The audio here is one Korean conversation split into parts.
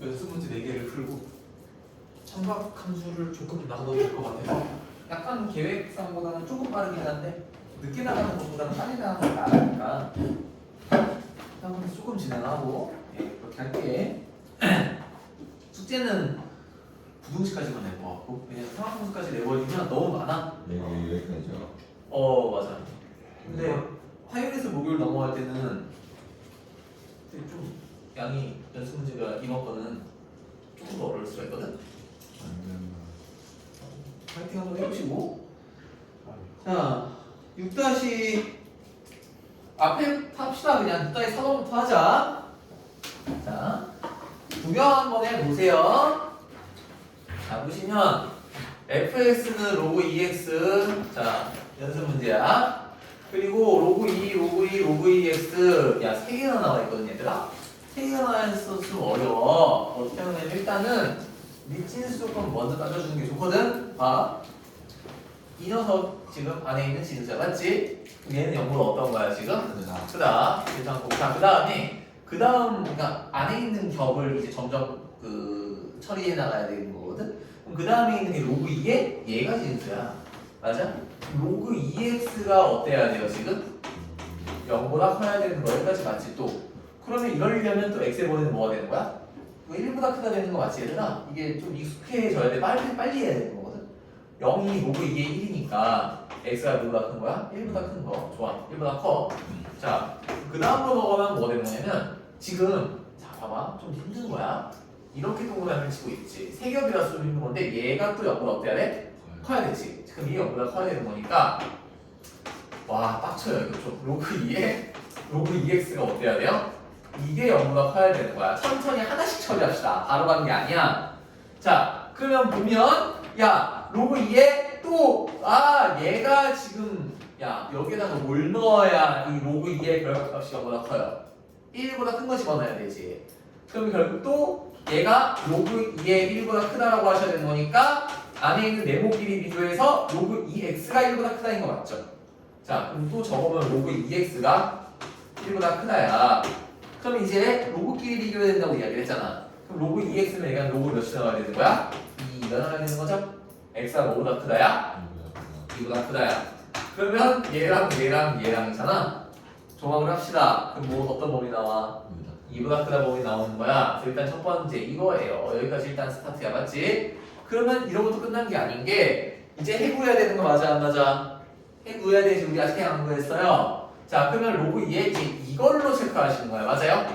연습 문제 4개를 풀고 청각 함수를 조금 나눠줄 것 같아서 약간 계획상보다는 조금 빠르긴 한데 늦게 나가는 것보다는 빨리 나가는 게 나으니까 한번 조금 진행하고 그렇게 할게. 숙제는 부등식까지만 낼 것 같고 왜냐면 상학함수까지 내버리면 너무 많아. 네, 여기까지요. 맞아. 근데 화요일에서 목요일 넘어갈 때는 되게 좀 양이 연습 문제가 이번 거는 조금 더 어려울 수가 있거든. 파이팅 한번 해보시고. 자, 6 앞에 합시다. 그냥 6-4번부터 하자. 자, 구경 한번 해보세요. 자, 보시면 fx는 로그 2x. 자, 연습 문제야. 그리고 로그 2, 로그 2, 로그 2x. 야, 3개나 나와 있거든, 얘들아. 3개가 나와 있어서 좀 어려워. 어떻게 하면 일단은 미진수 조건 먼저 따져주는 게 좋거든. 봐. 이 녀석 지금 안에 있는 진수야, 맞지? 얘는 영어로 어떤 거야 지금? 크다. 자, 그 다음 그러니까 안에 있는 격을 이제 점점 처리해 나가야 되는 거거든. 그럼 그 다음에 있는 게 로그 2에 얘가 진수야, 맞아? 로그 2x가 어때야 돼요 지금? 0보다 커야 되는 거 여기까지 맞지 또? 그러면 이러려면 또 x의 번호는 뭐가 되는 거야? 1보다 크다 되는 거 맞지 얘들아? 이게 좀 익숙해져야 돼. 빨리 해야 되는 거거든. 0이 로그 2의 1이니까 x가 누구보다 큰 거야? 1보다 큰 거. 좋아. 1보다 커. 자, 그 다음으로 넘어가면 뭐 되는 거냐면 지금 자 봐봐. 좀 힘든 거야. 이렇게 동그라미를 치고 있지. 세 겹이라서 좀 힘든 건데 얘가 또 0보다 어때야 돼? 커야 되지. 그럼 이 0보다 커야 되는 거니까 와 빡쳐요. 이거 좀. 로그 2x가 어때야 돼요? 이게 0보다 커야 되는 거야. 천천히 하나씩 처리합시다. 바로 가는 게 아니야. 자, 그러면 보면 야 로그 2에 또 얘가 지금 야 여기에다가 뭘 넣어야 이 로그 2의 결과값이 0보다 커요? 1보다 큰 거 집어넣어야 되지. 그럼 결국 또 얘가 로그 2의 1보다 크다라고 하셔야 되는 거니까 안에 있는 네모끼리 비교해서 로그 2x가 1보다 크다인 거 맞죠? 자, 그럼 또 적으면 로그 2x가 1보다 크다야. 그럼 이제 로그끼리 비교해야 된다고 이야기를 했잖아. 그럼 로그 2x면 얘가 로그 몇이 나와야 되는 거야? 2가 나와야 되는 거죠? x가 뭐보다 크다야? 2보다 크다야. 그러면 얘랑이잖아. 종합을 합시다. 그럼 뭐 어떤 범위 나와? 2보다 크다 범위 나오는 거야. 그래서 일단 첫 번째 이거예요. 여기까지 일단 스타트야, 맞지? 그러면 이러고도 끝난 게 아닌 게 이제 해구해야 되는 거 맞아 안 맞아? 해구해야 되지. 우리 아직 안 구했어요. 자, 그러면 로그 2에 이걸로 체크하시는 거야, 맞아요?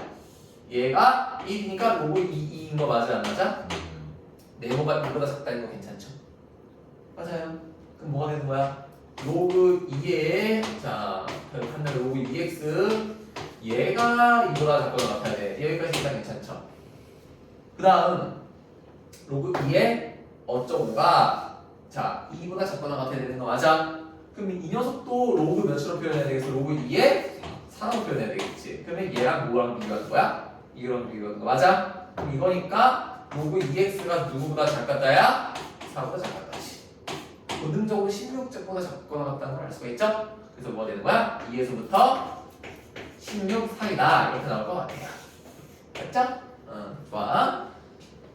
얘가 1이니까 로그 2인 거 맞아 안 맞아? 네모가 1보다 작다는 거 괜찮죠? 맞아요. 그럼 뭐가 되는 거야? 로그 2에 자 결합하면 로그 2x 얘가 2보다 작거나 같아야 돼. 여기까지 일단 괜찮죠? 그 다음 로그 2에 어쩌고가 자 2보다 작거나 같아야 되는 거 맞아? 그럼 이 녀석도 로그 몇으로 표현해야 되겠어? 로그 2에 4로 표현해야 되겠지. 그러면 얘랑 뭐랑 비교하는 거야? 이거랑 비교하는 거 맞아? 그럼 이거니까 로그 2x가 누구보다 작겠다야? 4보다 작겠다지. 본능적으로 16제보다 작거나 같다는 걸 알 수가 있죠? 그래서 뭐가 되는 거야? 2에서부터 16 사이다 이렇게 나올 것 같아요. 맞죠? 좋아.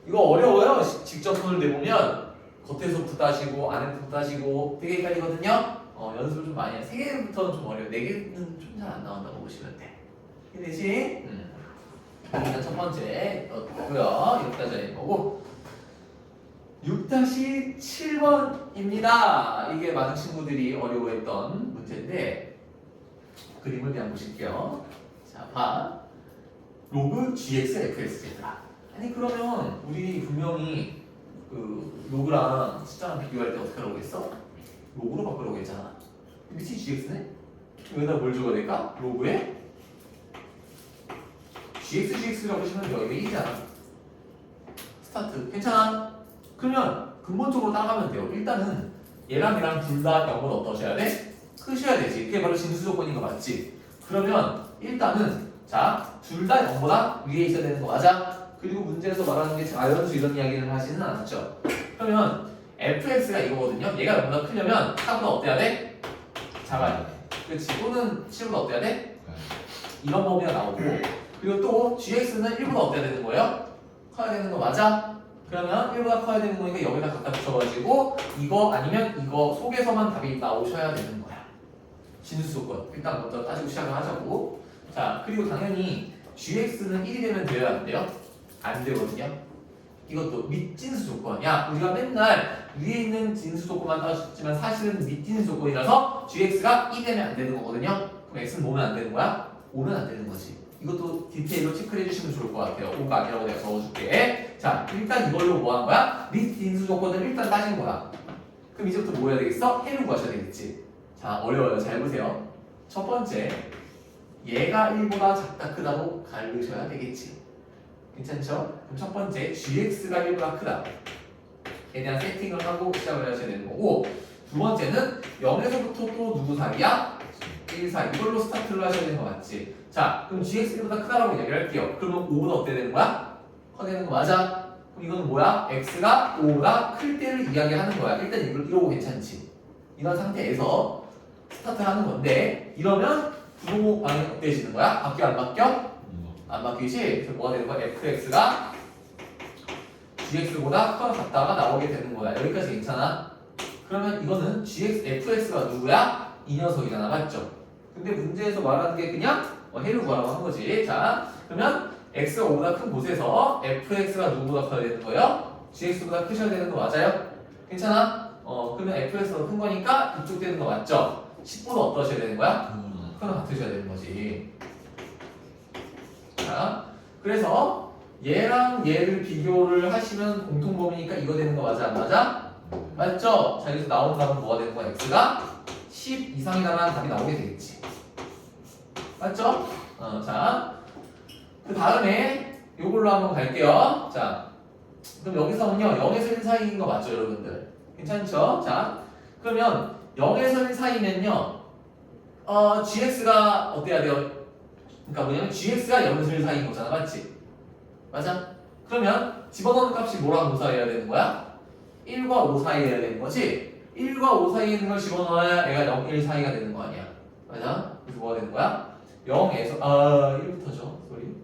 이거 어려워요. 직접 손을 내보면 겉에서부터 따지고 안에서부터 따지고 되게 헷갈리거든요. 연습을 좀 많이 해. 3개부터는 좀 어려워. 4개는 좀 잘 안 나온다고 보시면 돼. 이해되지? 일단 첫 번째 넣고요. 여기까지 하는 거고 6-7번입니다. 이게 많은 친구들이 어려워했던 문제인데 그림을 그냥 보실게요. 자, 봐. 로그 gx fx제더라. 아니 그러면 우리 분명히 로그랑 숫자랑 비교할 때 어떻게 하라고 했어? 로그로 바꾸라고 했잖아. 밑이 gx네? 여기다 뭘 줘야 될까? 로그에 gx라고 하시면 여기가 1이잖아. 스타트. 괜찮아? 그러면 근본적으로 따라가면 돼요. 일단은 얘랑 둘 다 0보다 어떠셔야 돼? 크셔야 되지. 그게 바로 진수 조건인 거 맞지? 그러면 일단은 자, 둘 다 0보다 위에 있어야 되는 거 맞아? 그리고 문제에서 말하는 게 자연수 이런 이야기를 하지는 않았죠. 그러면 fx가 이거거든요. 얘가 0보다 크려면 4보다 어때야 돼? 작아야 돼. 그렇지. 또는 7보다 어때야 돼? 이런 범위가 나오고 그리고 또 gx는 1보다 어때야 되는 거예요? 커야 되는 거 맞아? 그러면 1보다 커야 되는 거니까 여기다 갖다 붙여가지고 이거 아니면 이거 속에서만 답이 나오셔야 되는 거야. 진수 조건. 일단 먼저 따지고 시작을 하자고. 자, 그리고 당연히 gx는 1이 되면 돼요, 안 돼요? 안 되거든요. 이것도 밑진수 조건이야. 우리가 맨날 위에 있는 진수 조건만 따졌지만 사실은 밑진수 조건이라서 gx가 1 되면 안 되는 거거든요. 그럼 x는 뭐면 안 되는 거야? 5면 안 되는 거지. 이것도 디테일로 체크해 주시면 좋을 것 같아요. 5가 아니라고 내가 적어줄게. 자, 일단 이걸로 뭐 하는 거야? 밑진수 조건을 일단 따진 거야. 그럼 이제부터 뭐 해야 되겠어? 해를 구하셔야 되겠지. 자, 어려워요. 잘 보세요. 첫 번째, 얘가 1보다 작다 크다고 가르셔야 되겠지. 괜찮죠? 그럼 첫 번째, gx가 1보다 크다. 에 대한 세팅을 하고 시작을 하셔야 되는 거고, 두 번째는 0에서부터 또 누구 사이야? 1, 4 이걸로 스타트를 하셔야 되는 거 맞지? 자, 그럼 gx 1보다 크다라고 이야기를 할게요. 그러면 5보다 어떻게 되는 거야? 커되는 거 맞아? 그럼 이거는 뭐야? x가 5보다 클 때를 이야기하는 거야. 일단 이러고 괜찮지? 이런 상태에서 스타트를 하는 건데, 이러면 부호 방향이 어때지는 거야? 바뀌어 안 바뀌어? 안 바뀌지? 그래서 뭐가 되는 거야? fx가 gx보다 커 같다가 나오게 되는 거야. 여기까지 괜찮아? 그러면 이거는 fx가 누구야? 이 녀석이잖아, 맞죠? 근데 문제에서 말하는 게 그냥 해를 구하라고 한 거지. 자, 그러면 x가 5보다 큰 곳에서 fx가 누구보다 커야 되는 거예요? gx보다 크셔야 되는 거 맞아요? 괜찮아? 그러면 fx가 더 큰 거니까 이쪽 되는 거 맞죠? 10보다 어떠셔야 되는 거야? 크랑 같으셔야 되는 거지. 자, 그래서 얘랑 얘를 비교를 하시면 공통범위니까 이거 되는 거 맞아, 안 맞아? 맞죠? 자, 여기서 나오는 답은 뭐가 되는 거야? x가 10 이상이다라는 답이 나오게 되겠지. 맞죠? 자, 그 다음에 요걸로 한번 갈게요. 자, 그럼 여기서는요 0에서 1 사이인 거 맞죠, 여러분들? 괜찮죠? 자, 그러면 0에서 1 사이면요 gx가 어때야 돼요? 그러니까 뭐냐면 gx가 0에서 1 사이인 거잖아, 맞지? 맞아? 그러면 집어넣는 값이 뭐랑 뭐 사이여야 되는 거야? 1과 5 사이여야 되는 거지? 1과 5 사이에 있는 걸 집어넣어야 얘가 0, 1 사이가 되는 거 아니야? 맞아? 그래서 뭐가 되는 거야? 0에서 1부터죠. 소리.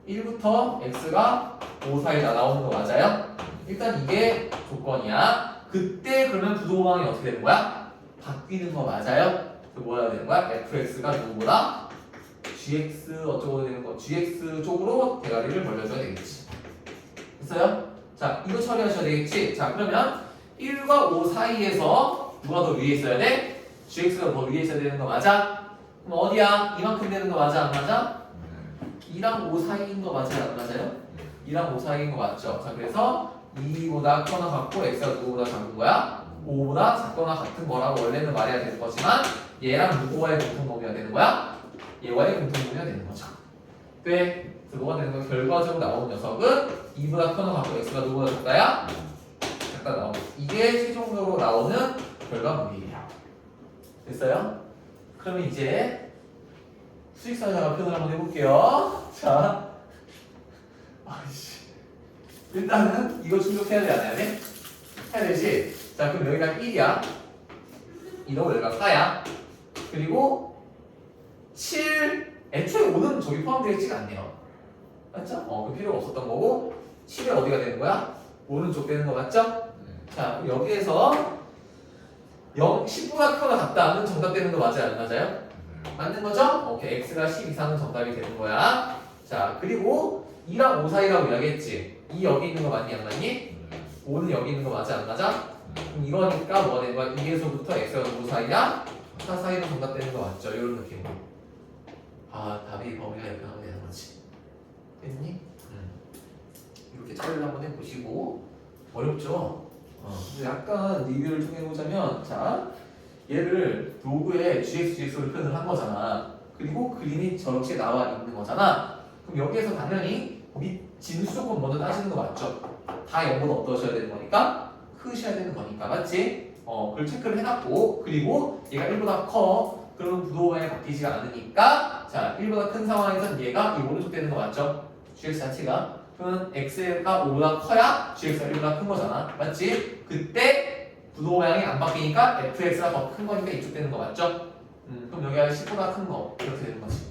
1부터 x가 5 사이다 나오는 거 맞아요? 일단 이게 조건이야. 그때 그러면 부동항이 어떻게 되는 거야? 바뀌는 거 맞아요? 그 뭐 해야 되는 거야? fx가 누구보다 gx 어쩌고 되는 거 gx 쪽으로 대가리를 벌려줘야 되겠지. 됐어요? 자, 이거 처리하셔야 되겠지. 자, 그러면 1과 5 사이에서 누가 더 위에 있어야 돼? gx가 더 위에 있어야 되는 거 맞아? 그럼 어디야? 이만큼 되는 거 맞아, 안 맞아? 2랑 5 사이인 거 맞아요, 안 맞아요? 2랑 5 사이인 거 맞죠? 자, 그래서 2보다 커나 같고 x가 누구보다 작은 거야? 5보다 작거나 같은 거라고 원래는 말해야 되는 거지만 얘랑 누구와의 공통범위가 되는 거야? 얘와의 공통범위가 되는 거죠. 네. 그래서 뭐가 되는 거야? 결과적으로 나오는 녀석은 2보다 커나 같고 x가 누구보다 작다야? 작다 나오고 이게 최종적으로 나오는 결과물이에요. 됐어요? 그러면 이제 수직선상을 표현을 한번 해볼게요. 자, 아이씨. 일단은 이거 충족해야 돼, 안 해야 돼? 해야 되지? 자, 그럼 여기가 1이야. 이러고 여기가 4야. 그리고 7, 애초에 5는 저기 포함되어 있지가 않네요. 맞죠? 그 필요가 없었던 거고 7이 어디가 되는 거야? 오른쪽 되는 거 맞죠? 자, 여기에서 10보다 커나 같다는 정답 되는 거 맞아요? 안 맞아요? 맞는 거죠? 오케이, x가 10 이상은 정답이 되는 거야. 자, 그리고 2랑 5 사이라고 이야기했지? 2 여기 있는 거 맞니, 안 맞니? 5는 여기 있는 거 맞아, 안 맞아? 그럼 이거니까 뭐가 되는 거야? 2에서부터 x가 누구 사이야? 4 사이로 정답 되는 거 맞죠? 이런 느낌으로. 답이 범위가 이렇게 나오게 되는 거지. 됐니? 이렇게 처리를 한번 해보시고. 어렵죠? 근데 약간 리뷰를 좀 해보자면, 자, 얘를 로그에 gx로 표현을 한 거잖아. 그리고 그림이 저렇게 나와 있는 거잖아. 그럼 여기에서 당연히 진수 조건 먼저 따지는 거 맞죠? 다 0보다 어떠셔야 되는 거니까? 크셔야 되는 거니까, 맞지? 그걸 체크를 해놨고, 그리고 얘가 1보다 커. 그러면 부도방이 바뀌지가 않으니까, 자, 1보다 큰 상황에서는 얘가 이 오른쪽 되는 거 맞죠? gx 자체가. 그러면 x가 5보다 커야 gx가 1보다 큰 거잖아. 맞지? 그때 부도 모양이 안 바뀌니까 fx가 더 큰 거니까 이쪽 되는 거 맞죠? 그럼 여기가 10보다 큰 거 이렇게 되는 거지.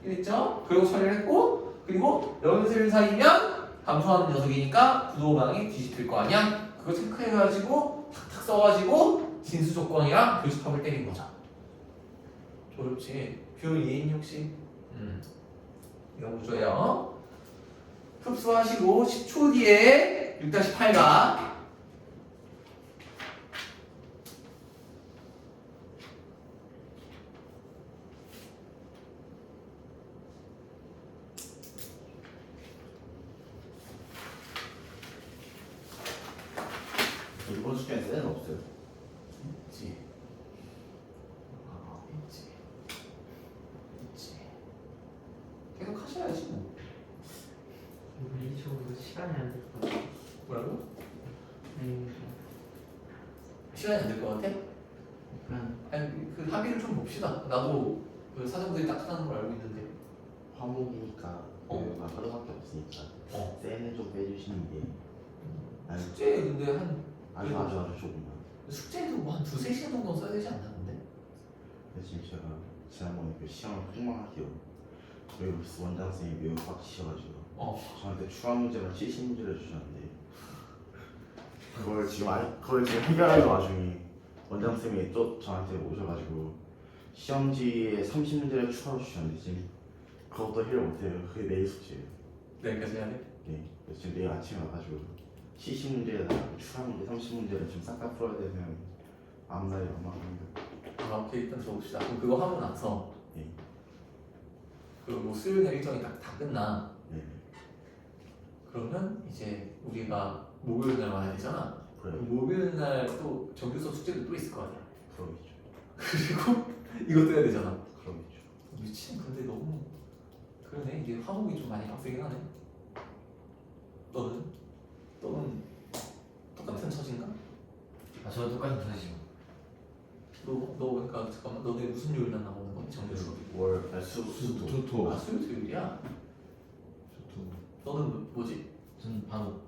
이랬죠? 그리고 처리를 했고, 그 그리고 연슬 사이면 감소하는 녀석이니까 구도 방향이 뒤집힐 거 아니야? 그거 체크해가지고 탁탁 써가지고 진수 조건이랑 교집합을 때린 거죠. 어렵지. 뷰 이해했니 혹시? 이거 구조예요. 흡수하시고 10초 뒤에 6-8가 이번 숙제는 쌤은 없어요. 있지. 있지. 있지. 계속 하셔야지 뭐. 우리 이쪽으로 시간이 안 될 것 같아. 뭐라고? 네, 시간이 안 될 것 같아? 약간 아니 그 합의를 좀 봅시다. 나도 그 사정들이 딱딱하는 걸 알고 있는데. 화목이니까 그 하루밖에 없으니까 쌤은 좀 빼주시는 게 아니 숙제 근데 한 아주 조금만. 숙제도 뭐 한 2-3시간 정도 써야 되지 않나 근데? 근데 지금 제가 지난번에 그 시험을 폭망하기로 저희 무슨 원장 쌤이 매우 빡치셔가지고 저한테 추가 문제를 70문제를 주셨는데 그걸 지금 해결하는 와중에 원장 쌤이 또 저한테 오셔가지고 시험지에 30문제를 추가로 주셨는데 지금 그것도 해결 못해요. 그게 내일 숙제예요. 내일까지 해야 돼? 네. 그래서 지금 내일 아침에 와가지고 70문제에다가 추가 문제 30문제를 지금 싹 다 풀어야 되면 앞날이 엉망입니다. 오케이 일단 들어봅시다. 그럼 그거 하고 나서 네. 그뭐 수요일 날 일정이 다 끝나. 네. 그러면 이제 우리가 목요일 날 와야 되잖아. 그래요. 목요일 날 또 정규 수업 숙제도 또 있을 거 아니야. 그러겠죠. 그리고 이것도 해야 되잖아. 그러겠죠. 미친 근데 너무 그러네. 이게 화목이 좀 많이 빡세긴 하네. 너는 똑같은 처진가? 아, 저 똑같은 사실. 너 그러니까 잠깐만 너네 무슨 요일 날 나오는 거니 정규 수업이? 수도. 토토. 아 수요일 토요일이야? 너는 뭐지? 전 바로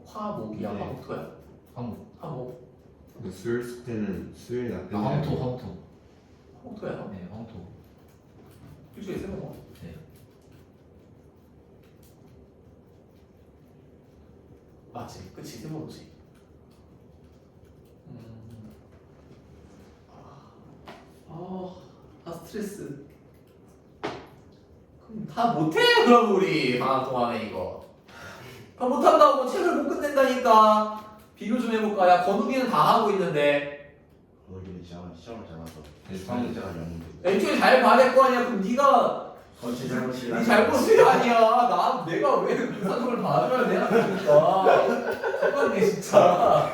화목이야 네. 화목토야? 화목. 화목 근데 수요일 숙제는 수요일 낮 아, 황토. 화목토야? 네, 황토. 일주일에 3번 와. 네. 맞지? 그치 3번 오지. 스트레스. 그럼 다 못해 그럼 우리 방학 동안에 이거. 다 못한다고 책을 못 끝낸다니까. 비교 좀 해볼까? 야 건욱이는 다 하고 있는데. 거기는 시험을 잘 봐서 네, 추가 문제가 영문제. 애초에 잘 봐야 될 거 아니야. 그럼 네가 제 잘못이 네 잘못이 아니야. 내가 왜 사정을 봐줘야 되나 그러니까. 잠깐만 진짜.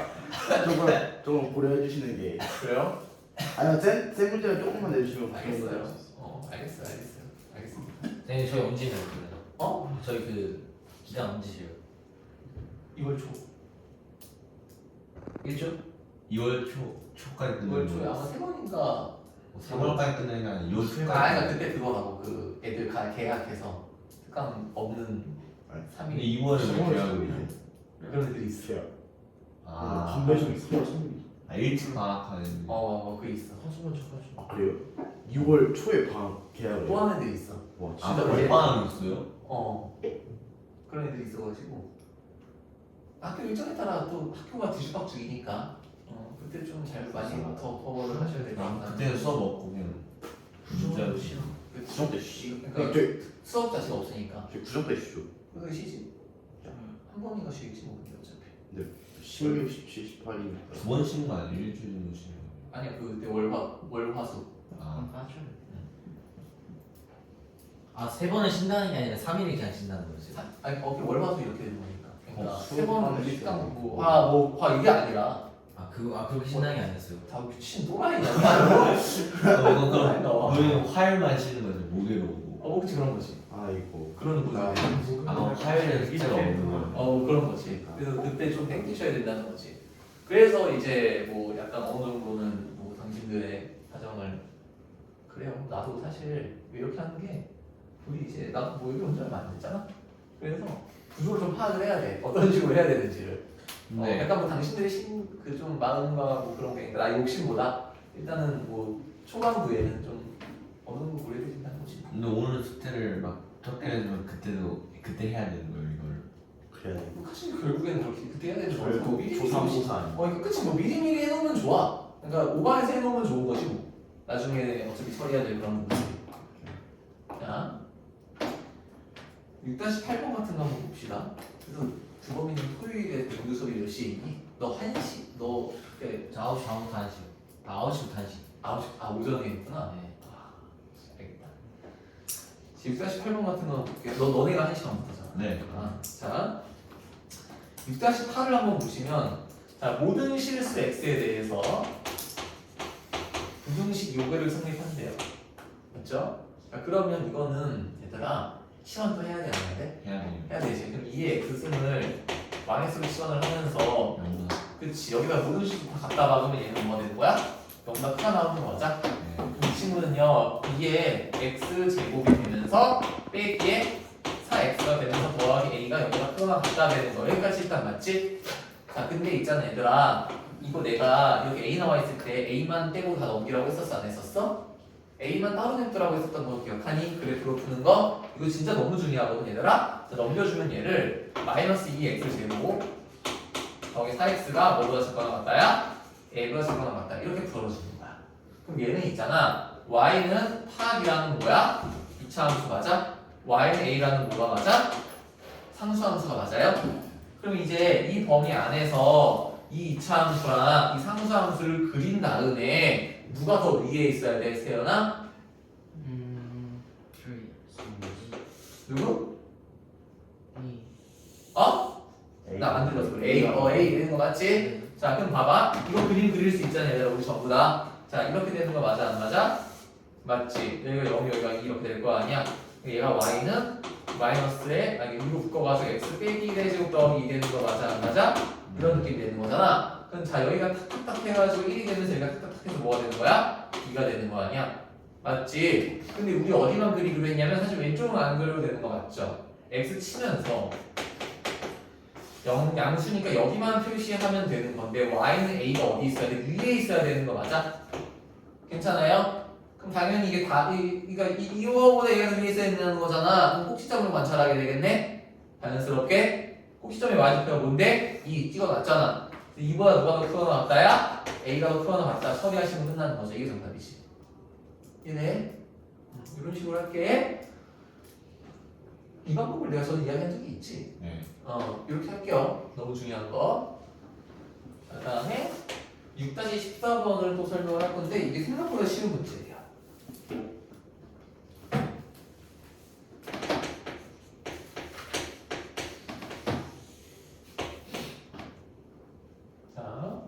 조금 고려해 주시는 게 그래요? 아니요 쌤 문제는 조금만 내주시면 알겠어요. 알겠습니다. 네, 저희 언제 해요? 어? 저희 그 기간 언제 쉬어요? 2월 초. 1주? 2월 초까지 2월 끝나는 초에 아마 3번인가 3월까지 끝나는 게 아니라 2월 초까지. 아니 그때 그거라고 그 애들 계약해서 특강 없는 3일 2월에 계약을. 그런 애들이 있어요. 아, 건배송이 3월 3일. 일찍 방학하는. 그게 있어. 아 그래요? 6월 초에 방학 계약을 또 하는 애들이 있어. 와 아, 진짜 그래? 월방학이 있어요? 그런 애들이 있어가지고 학교 일정에 따라 또 학교가 뒤죽박죽이니까 그때 좀 잘 많이 더 커버를 하셔야 될 것 같아요. 그때는 수업 없고 그냥 문자로 쉬어. 구정 때 쉬. 그러니까 수업 자체가 없으니까 저희 구정 때 쉬죠. 그거 쉬지. 한 번인가 쉬겠지 뭐 근데 어차피. 16, 17, 18이니까. 2번 쉬는 거 아니에요? 일주일 정도 쉬는 거. 아니야 그때 월화수. 아, 빠져. 아, 3번을 쉰다는 게 아니라 3일을 그냥 쉰다는 거지. 아니 월화수 이렇게 되는 거니까. 그러니까 수업 세 번은 하는 일당 시간. 보고 이게 아니라 그렇게 쉰다는 게 아니었어요. 다 미친 또라이냐. 이거 또라이 나와. 우리는 화요일만 쉬는 거죠. 목요일 오고. 그치 그런 거지. 아이고. 그런 거지. 화요일에 숙제가 없는 거예요. 그런 거지. 그래서 그때 좀 땡기셔야 된다는 거지. 그래서 이제 뭐 약간 어느 정도는 뭐 당신들의 사정을 그래요. 나도 사실 이렇게 하는 게 우리 이제 나도 뭐 여기 온 지 얼마 안 됐잖아. 그래서 구조를 좀 파악을 해야 돼. 어떤 식으로 해야 되는지를. 네. 약간 뭐 당신들의 그 좀 마음과 뭐 그런 게 나 욕심보다 일단은 뭐 초반부에는 좀 어느 정도 고려되신다는 거지. 근데 오늘 숙제를 막 어떻게 해도 그때 해야 되는 거예요 이걸. 그래야 돼. 그치 결국에는 그렇게 그때 해야 되는 거고 뭐 미리 조삼모사 아니야. 그러니까 끝이 뭐 미리미리 해놓으면 좋아. 그러니까 오반에서 해놓으면 좋은 것이고 나중에 어차피 처리해야 될 그런 부분이. 자 6-8번 같은 거 한번 봅시다. 그래서 주범이는 토요일에 공부 수업이 몇 시에 있니? 너 1시? 너 그때 저 9시 반부터 1시. 9시부터 1시. 9시, 오전에 있구나. 네. 알겠다. 6-8번 같은 거 볼게. 너네가 1시간부터잖아. 네. 자 6-8을 한번 보시면 자 모든 실수 x에 대해서 부등식 요구를 성립한대요. 맞죠? 자, 그러면 이거는 얘들아 시원 또 해야 돼 안 해야 돼? 해야 돼요. 해야 되지. 그럼 2의 x승을 yx로 시원을 하면서 영보다. 그치 여기다 모든 식을 다 갖다 박으면 얘는 뭐가 되는 거야? 0보다 크다 나오는 거 맞아? 네. 이 친구는요 2의 x 제곱이 되면서 빼기에 4x가 되면서 더하기 a가 0보다 크거나 같다 되는 거 여기까지 일단 맞지? 자 근데 있잖아 얘들아 이거 내가 여기 a 나와 있을 때 a만 떼고 다 넘기라고 했었어 안 했었어? a만 따로 냅두라고 했었던 거 기억하니? 그래프로 푸는 거 이거 진짜 너무 중요하거든 얘들아. 자, 넘겨주면 얘를 마이너스 2x 제곱 거기 4x가 뭐보다 작거나 같다야? a보다 작거나 같다 이렇게 풀어주는 거야. 그럼 얘는 있잖아 y는 파악이라는 뭐야? 2차 함수 맞아? y는 a라는 뭐가 맞아? 상수 함수가 맞아요? 그럼 이제 이 범위 안에서 이 2차 함수랑 이 상수 함수를 그린 다음에 누가 더 위에 있어야 돼 세연아? 저희 누구? 이 어? 나 안 들렸어. A, A 되는 거 맞지? 자, 그럼 봐봐. 이거 그림 그릴 수 있잖아, 얘들아. 우리 전부 다. 자, 이렇게 되는 거 맞아, 안 맞아? 맞지? 여기가 0, 여기가 2 이렇게 될 거 아니야? 얘가 y는 마이너스에, 아니, 위로 묶어가서 x 빼기 1의 제곱 더하기 2 되는 거 맞아, 안 맞아? 이런 느낌이 되는 거잖아. 그럼 자, 여기가 탁탁탁 해가지고 1이 되면서 여기가 탁탁탁 해서 뭐가 되는 거야? 2가 되는 거 아니야? 맞지? 근데 우리 어디만 그리기로 했냐면 사실 왼쪽은 안 그려도 되는 거 맞죠? x 치면서 양수니까 여기만 표시하면 되는 건데 y는 a가 어디 있어야 돼? 위에 있어야 되는 거 맞아? 괜찮아요? 그럼 당연히 이게 다 이거보다 얘가 위에 있어야 되는 거잖아. 그럼 꼭지점을 관찰하게 되겠네? 자연스럽게 꼭지점의 y좌표가 뭔데? 2 찍어놨잖아. 2보다 누가 더 크거나 같다야? a가 더 크거나 같다. 처리하시면 끝나는 거죠. 이게 정답이지. 이네 이런 식으로 할게. 이 방법을 내가 전에 이야기한 적이 있지. 네. 이렇게 할게요. 너무 중요한 거. 그 다음에 6-14번을 또 설명을 할 건데 이게 생각보다 쉬운 문제예요. 자,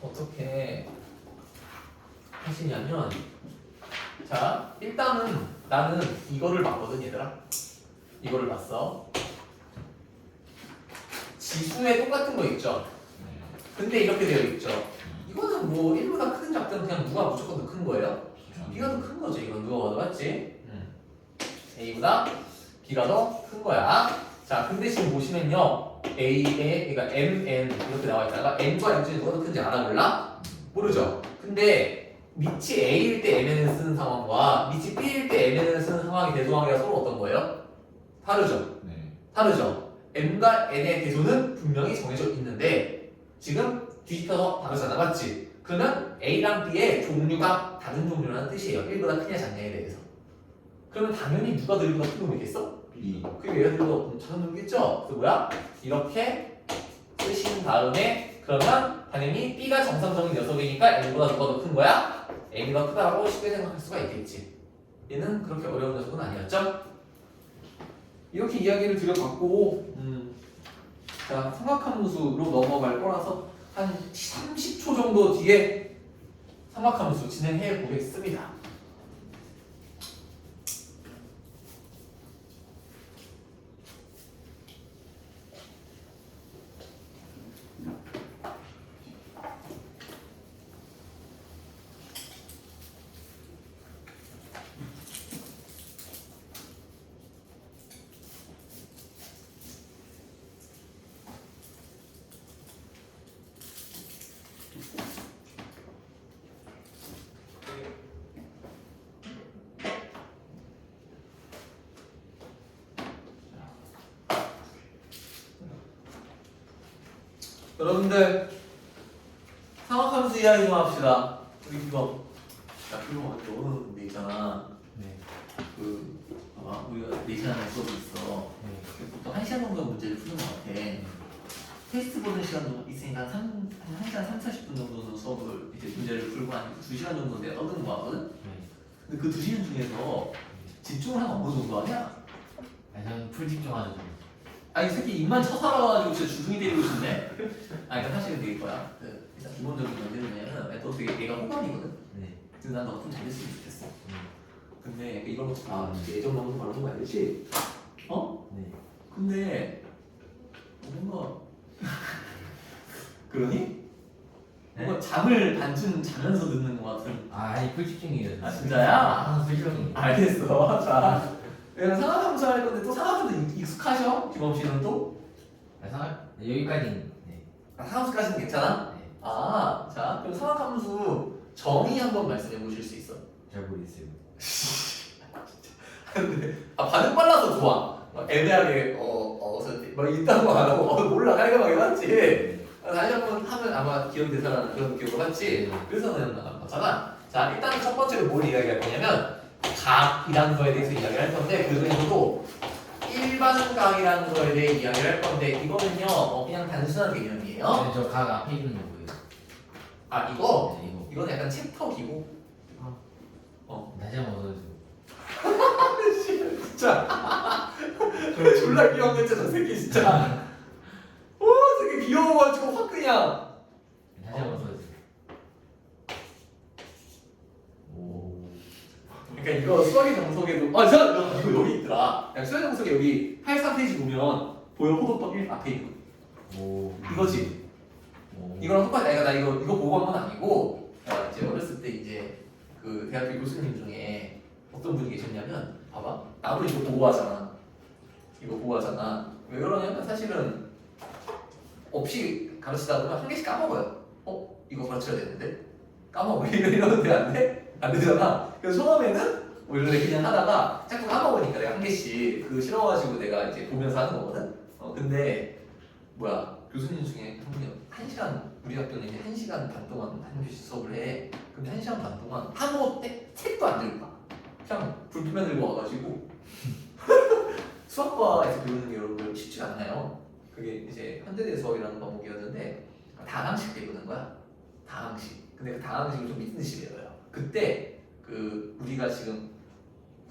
어떻게 하시냐면 자, 일단은 나는 이거를 봤거든 얘들아. 이거를 봤어. 지수에 똑같은 거 있죠. 근데 이렇게 되어 있죠. 이거는 뭐 1보다 크든 작든 그냥 누가 무조건 더 큰 거예요. B가 더 큰 거죠. 이건 누가 봐도 맞지? A보다 B가 더 큰 거야. 자, 근데 지금 보시면요. A에 그러니까 MN 이렇게 나와 있다가 N과 M 중에 누가 더 큰지 알아 몰라? 모르죠. 근데 밑이 A일 때 MN을 쓰는 상황과 밑이 B일 때 MN을 쓰는 상황이 대조하기가 서로 어떤 거예요? 다르죠. 네. 다르죠. M과 N의 대조는 분명히 정해져 있는데 지금 뒤집혀서 다르잖아, 맞지? 그러면 A랑 B의 종류가 다른 종류라는 뜻이에요. 1보다 크냐 작냐에 대해서. 그러면 당연히 누가 더 1보다 큰 놈이겠어? B. 그리고 얘가 더 작은 놈이겠죠? 그래서 뭐야? 이렇게 쓰신 다음에 그러면 당연히 B가 정상적인 녀석이니까 N보다 누가 더 큰 거야? N이 더 크다고 쉽게 생각할 수가 있겠지. 얘는 그렇게 어려운 녀석은 아니었죠? 이렇게 이야기를 드려봤고 자, 삼각함수로 넘어갈 거라서 한 30초 정도 뒤에 삼각함수 진행해 보겠습니다. 여러분들 상학함수 이야기 좀 합시다. 우리 이거 너는 데 있잖아. 네. 봐봐 우리가 4시간에 수업이 있어. 보통 1시간 정도 문제를 푸는 것 같아. 테스트 보는 시간도 있으니까 한 1시간 3, 40분 정도는 수업을 이제 문제를 풀고 한 2시간 정도 내가 떠드는 거 하거든? 근데 그 2시간 중에서 집중을 한 어느 정도 하냐? 아니 저는 풀 집중하죠. 아니 이 새끼 입만 쳐살아가지고 진짜 주둥이 때리고 싶네? 아니 그러니까 사실은 이게 거야. 일단 기본적인 문제는 뭐냐면 또 어떻게 얘가 호감이거든? 네. 근데 난 너가 좀 잘했으면 좋겠어. 근데 이런 거 예전 너무 바라는 거 알지? 어? 네. 근데 뭔가 그러니? 뭔가 잠을 반쯤 자면서 듣는 것 같은. 아니 풀 집중이에요. 아 진짜야? 풀 집중. 알겠어. 자, 얘는 상하함수 할 건데 또 상하함수도 익숙하셔? 김범 씨는 또? 여기까지는 네. 상하함수까지는 괜찮아? 네. 자 그럼 상하함수 정의 한번 말씀해 보실 수 있어? 잘 모르겠어요. 근데 반응 빨라서 좋아. 애매하게 막 있다고 안 하고 몰라 깔끔하게 맞지. 다시 한번 하면 아마 기억이 되살아나는 그런 기억을 하지. 그래서 내가 나간 거잖아. 자 일단 첫 번째로 뭘 이야기할 거냐면 각이라는 거에 대해서 이야기를 할 건데 그 중에서도 일반 각이라는 거에 대해 이야기를 할 건데 이거는요 그냥 단순한 개념이에요. 네, 저각 앞에 있는 거 뭐예요? 아 이거 네, 이거. 이건 약간 챕터기고. 다시 한번 써주세요. 진짜 졸라 귀여운 저 새끼 진짜. 되게 귀여워가지고 확 그냥. 다시 한번 써주세요. 오. 그러니까 이거 수학의 정석에도 이거 여기 있더라. 야, 수학의 정석에 여기 83페이지 보면 보여 호도법 1 앞에 있는 오. 이거지. 오. 이거랑 똑같아. 나 이거 보고 한 건 아니고 이제 어렸을 때 이제 그 대학교 교수님 중에 어떤 분이 계셨냐면 봐봐 나도 이거 보고 하잖아. 이거 보고 하잖아. 왜 그러냐면 사실은 없이 가르치다 보면 한 개씩 까먹어요. 이거 가르쳐야 되는데 까먹어. 이러는데 안 돼? 안 되잖아. 그래서 처음에는 원래 그냥 하다가 자꾸 까먹으니까 내가 한 개씩 그 싫어가지고 내가 이제 보면서 하는 거거든. 근데 교수님 중에 한 분이 1시간 우리 학교는 이제 1시간 반 동안 한 교시 수업을 해. 근데 1시간 반 동안 아무 책도 안 들고 가. 그냥 불펜만 들고 와가지고 수학과에서 배우는 게 여러분 쉽지 않나요? 그게 이제 현대대 수학이라는 과목이었는데 다항식 배우는 거야. 다항식. 근데 그 다항식을 좀 미친 듯이 배워요. 그때 우리가 지금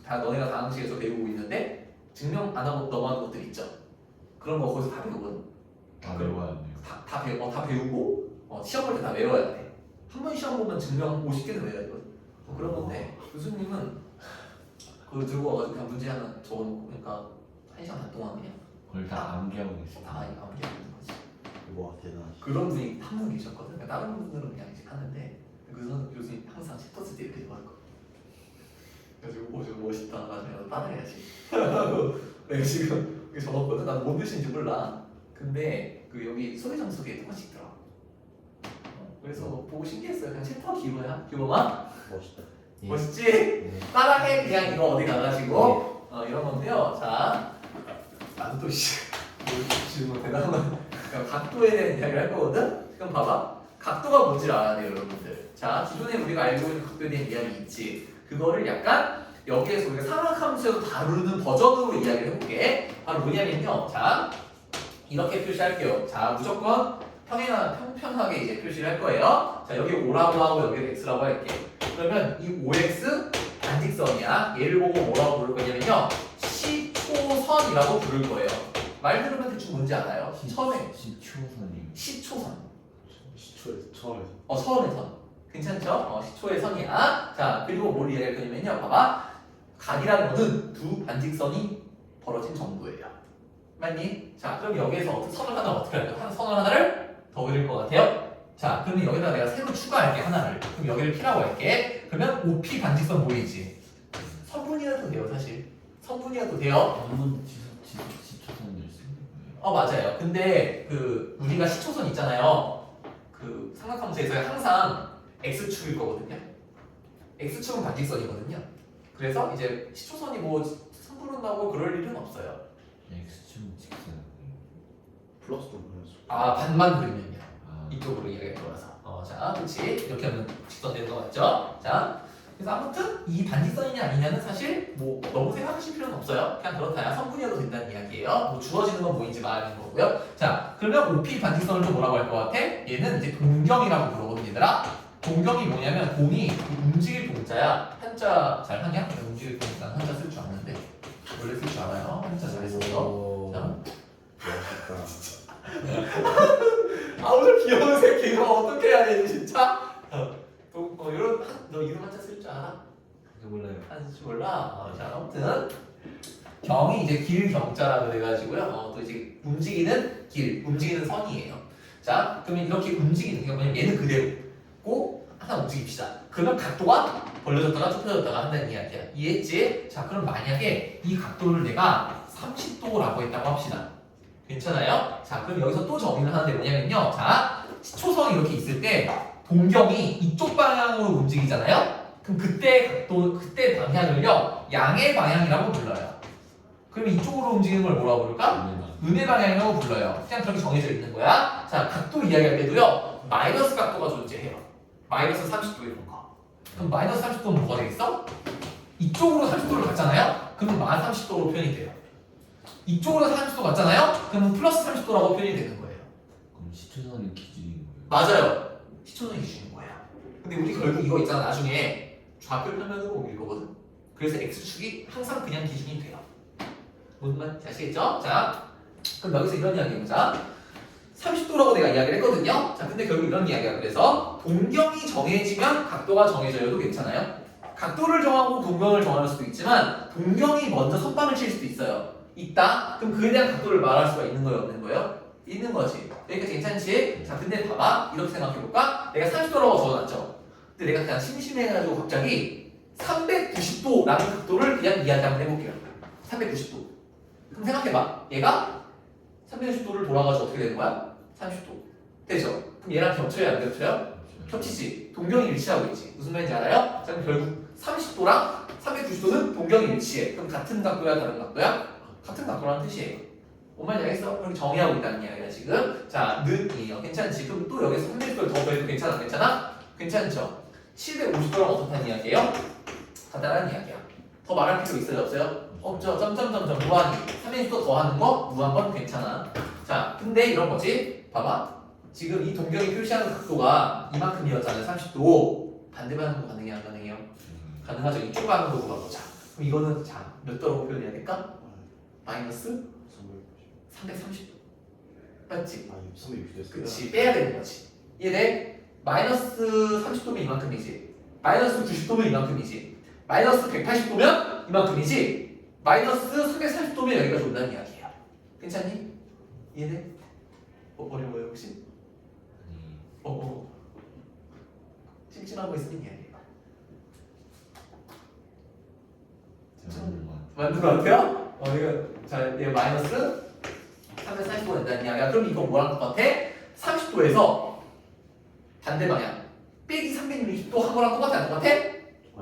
너네가 다항식에서 배우고 있는데 증명 안 하고 넘어가는 것들 있죠. 그런 거 거기서 다 배우거든. 다 외워야 돼요. 다 배우고 시험 볼 때 다 외워야 돼. 한 번 시험 보면 증명 50개는 외워야 되거든. 그런 건데 교수님은 그걸 들고 와가지고 그냥 문제 하나 적어놓고 그러니까 1시간 반 동안 그냥 그걸 다 암기하고 있어요. 다 이거 암기하는 거지. 와 대단하시. 그런 분이 한 분 계셨거든. 그러니까 다른 분들은 그냥 이제 하는데 그 교수님 항상 챕터 쓸 때 이렇게 할 거. 그래가지고 저 멋있다. 나중에 따라해야지. 내가 지금 이게 적었거든. 나도 뭔 뜻인지 몰라. 근데 여기 소리장속에 똑같이 있더라. 그래서 보고 신기했어요. 그냥 챕터 기호야. 기호만 멋있다. 예. 멋있지? 네. 따라해. 그냥 이거 어디 가가지고 이런 건데요. 자, 나도 또 지금 대단한 각도에 대한 이야기를 할 거거든. 그럼 봐봐. 각도가 뭔지 알아야 돼요, 여러분들. 자, 기존에 우리가 알고 있는 각도에 대한 이야기 있지. 그거를 약간 여기에서 우리가 삼각함수에서 다루는 버전으로 이야기를 해볼게. 바로 뭐냐면요. 자, 이렇게 표시할게요. 자, 무조건 평평하게 이제 표시를 할 거예요. 자, 여기 5라고 하고 여기 x라고 할게. 그러면 이 5x 반직선이야. 얘를 보고 뭐라고 부를 거냐면요. 시초선이라고 부를 거예요. 말 들으면 대충 뭔지 알아요? 처음에 시초선님. 시초선. 시초에서 처음에서. 처음의 선. 괜찮죠? 시초의 선이야. 자, 그리고 뭘 이야기할 거냐면요. 봐봐. 각이라는 거는 두 반직선이 벌어진 정도예요. 맞니? 자, 그럼 여기에서 선을 하나 어떻게 할까요? 선을 하나를 더 그릴 것 같아요? 자, 그러면 여기다 내가 새로 추가할게, 하나를. 그럼 여기를 P라고 할게. 그러면 OP 반직선 보이지? 선분이라도 돼요, 사실. 선분이라도 돼요. 한번 시초선을 쓰는 거예요. 맞아요. 근데 우리가 시초선 있잖아요. 삼각함수에서 항상 X축일 거거든요. X축은 반직선이거든요. 그래서 이제 시초선이 뭐 선분은 나고 그럴 일은 없어요. X축 직선. 플러스도 보냈어. 반만 그리면요. 이쪽으로 이야기가 돌아서. 자, 그렇지. 이렇게 하면 직선 되는 거 맞죠? 자, 그래서 아무튼 이 반직선이냐 아니냐는 사실 뭐 너무 생각하실 필요는 없어요. 그냥 그렇다야 성분이어도 된다는 이야기예요. 뭐 주어지는 건 뭐인지 말하는 거고요. 자, 그러면 OP 반직선을 좀 뭐라고 할 것 같아? 얘는 이제 동경이라고 부르거든, 얘들아. 동경이 뭐냐면 동이 움직일 동자야. 한자 잘 하냐? 내가 움직일 동자 한자 쓸 줄 아는데 원래 쓸 줄 알아요. 한자 잘했었어. 자. 멋있다. 아 오늘 귀여운 새끼 이거 어떻게 해야 되지 진짜? 이런 너 이름 한자 쓸 줄 알아? 몰라요. 한지 몰라. 자 아무튼 경이 이제 길경자라 그래가지고요. 또 이제 움직이는 길, 움직이는 선이에요. 자 그러면 이렇게 움직이는 게 뭐냐면 얘는 그대로고 하나 움직입시다. 그러면 각도가 벌려졌다가 좁혀졌다가 한다는 이야기야. 이해했지? 자 그럼 만약에 이 각도를 내가 30도라고 했다고 합시다. 괜찮아요? 자 그럼 여기서 또 정의를 하는데 뭐냐면요. 자 시초성이 이렇게 있을 때 동경이 이쪽 방향으로 움직이잖아요. 그럼 그때 각도, 그때 방향을요 양의 방향이라고 불러요. 그럼 이쪽으로 움직이는 걸 뭐라고 부를까? 은의 방향이라고 불러요. 그냥 그렇게 정해져 있는 거야. 자 각도 이야기할 때도요 마이너스 각도가 존재해요. 마이너스 30도 이런 거. 그럼 마이너스 30도는 뭐가 되겠어? 이쪽으로 30도를 갔잖아요. 그럼 만 30도로 표현이 돼요. 이쪽으로 30도 갔잖아요. 그러면 플러스 30도라고 표현이 되는 거예요. 그럼 시초선이 기준인 거예요? 맞아요. 시초는 기준인 거예요. 근데 우리 결국 이거 있잖아. 나중에 좌표 평면으로 옮길 거거든. 그래서 x축이 항상 그냥 기준이 돼요. 무슨 말인지 아시겠죠? 자, 그럼 여기서 이런 이야기 해보자. 30도라고 내가 이야기를 했거든요. 자, 근데 결국 이런 이야기야. 그래서 동경이 정해지면 각도가 정해져도 괜찮아요. 각도를 정하고 동경을 정할 수도 있지만 동경이 먼저 선방을 칠 수도 있어요. 있다? 그럼 그에 대한 각도를 말할 수가 있는 거예요? 없는 거예요? 있는 거지. 여기까지 괜찮지? 자, 근데 봐봐. 이렇게 생각해볼까? 내가 30도라고 적어놨죠? 근데 내가 그냥 심심해가지고 갑자기 390도라는 각도를 그냥 이야기 한번 해볼게요. 390도. 그럼 생각해봐. 얘가 360도를 돌아가서 어떻게 되는 거야? 30도. 되죠? 그럼 얘랑 겹쳐요? 안 겹쳐요? 겹치지. 동경이 일치하고 있지. 무슨 말인지 알아요? 자, 그럼 결국 30도랑 390도는 동경이 일치해. 그럼 같은 각도야? 다른 각도야? 같은 각도라는 뜻이에요. 뭔 말인지 알겠어? 그렇게 정의하고 있다는 이야기야 지금. 자, 는이에요. 괜찮지? 그럼 또 여기서 360도를 더 더해도 괜찮아? 괜찮아? 괜찮죠? 750도랑 어떻다는 이야기예요? 간단한 이야기야. 더 말할 필요 있어요? 없어요? 없죠. 점점점점 무한히 360도 더하는 거 무한건 괜찮아. 자, 근데 이런 거지. 봐봐. 지금 이 동경이 표시하는 각도가 이만큼이었잖아요. 30도. 반대 방향도 가능해요? 안 가능해요? 가능하죠. 이쪽 방향으로 가보자. 그럼 이거는 자, 몇 도라고 표현해야 될까? 마이너스 330도. 맞지? 아니 360도 그치. 빼야 되는 거지. 이해돼? 마이너스 30도면 이만큼이지. 마이너스 90도면 이만큼이지. 마이너스 180도면 이만큼이지. 마이너스 340도면 여기까지 온다는 이야기예요. 괜찮니? 이해돼? 어려워요 혹시? 찜찜한 거 있으면 이야기해봐. 맞는 거 같아요? 이거 자, 얘 마이너스 340도가 된다는 이야기야. 그럼 이건 뭐랑 똑같아? 30도에서 반대 방향 빼기 360도 한 거랑 똑같아 안 똑같아?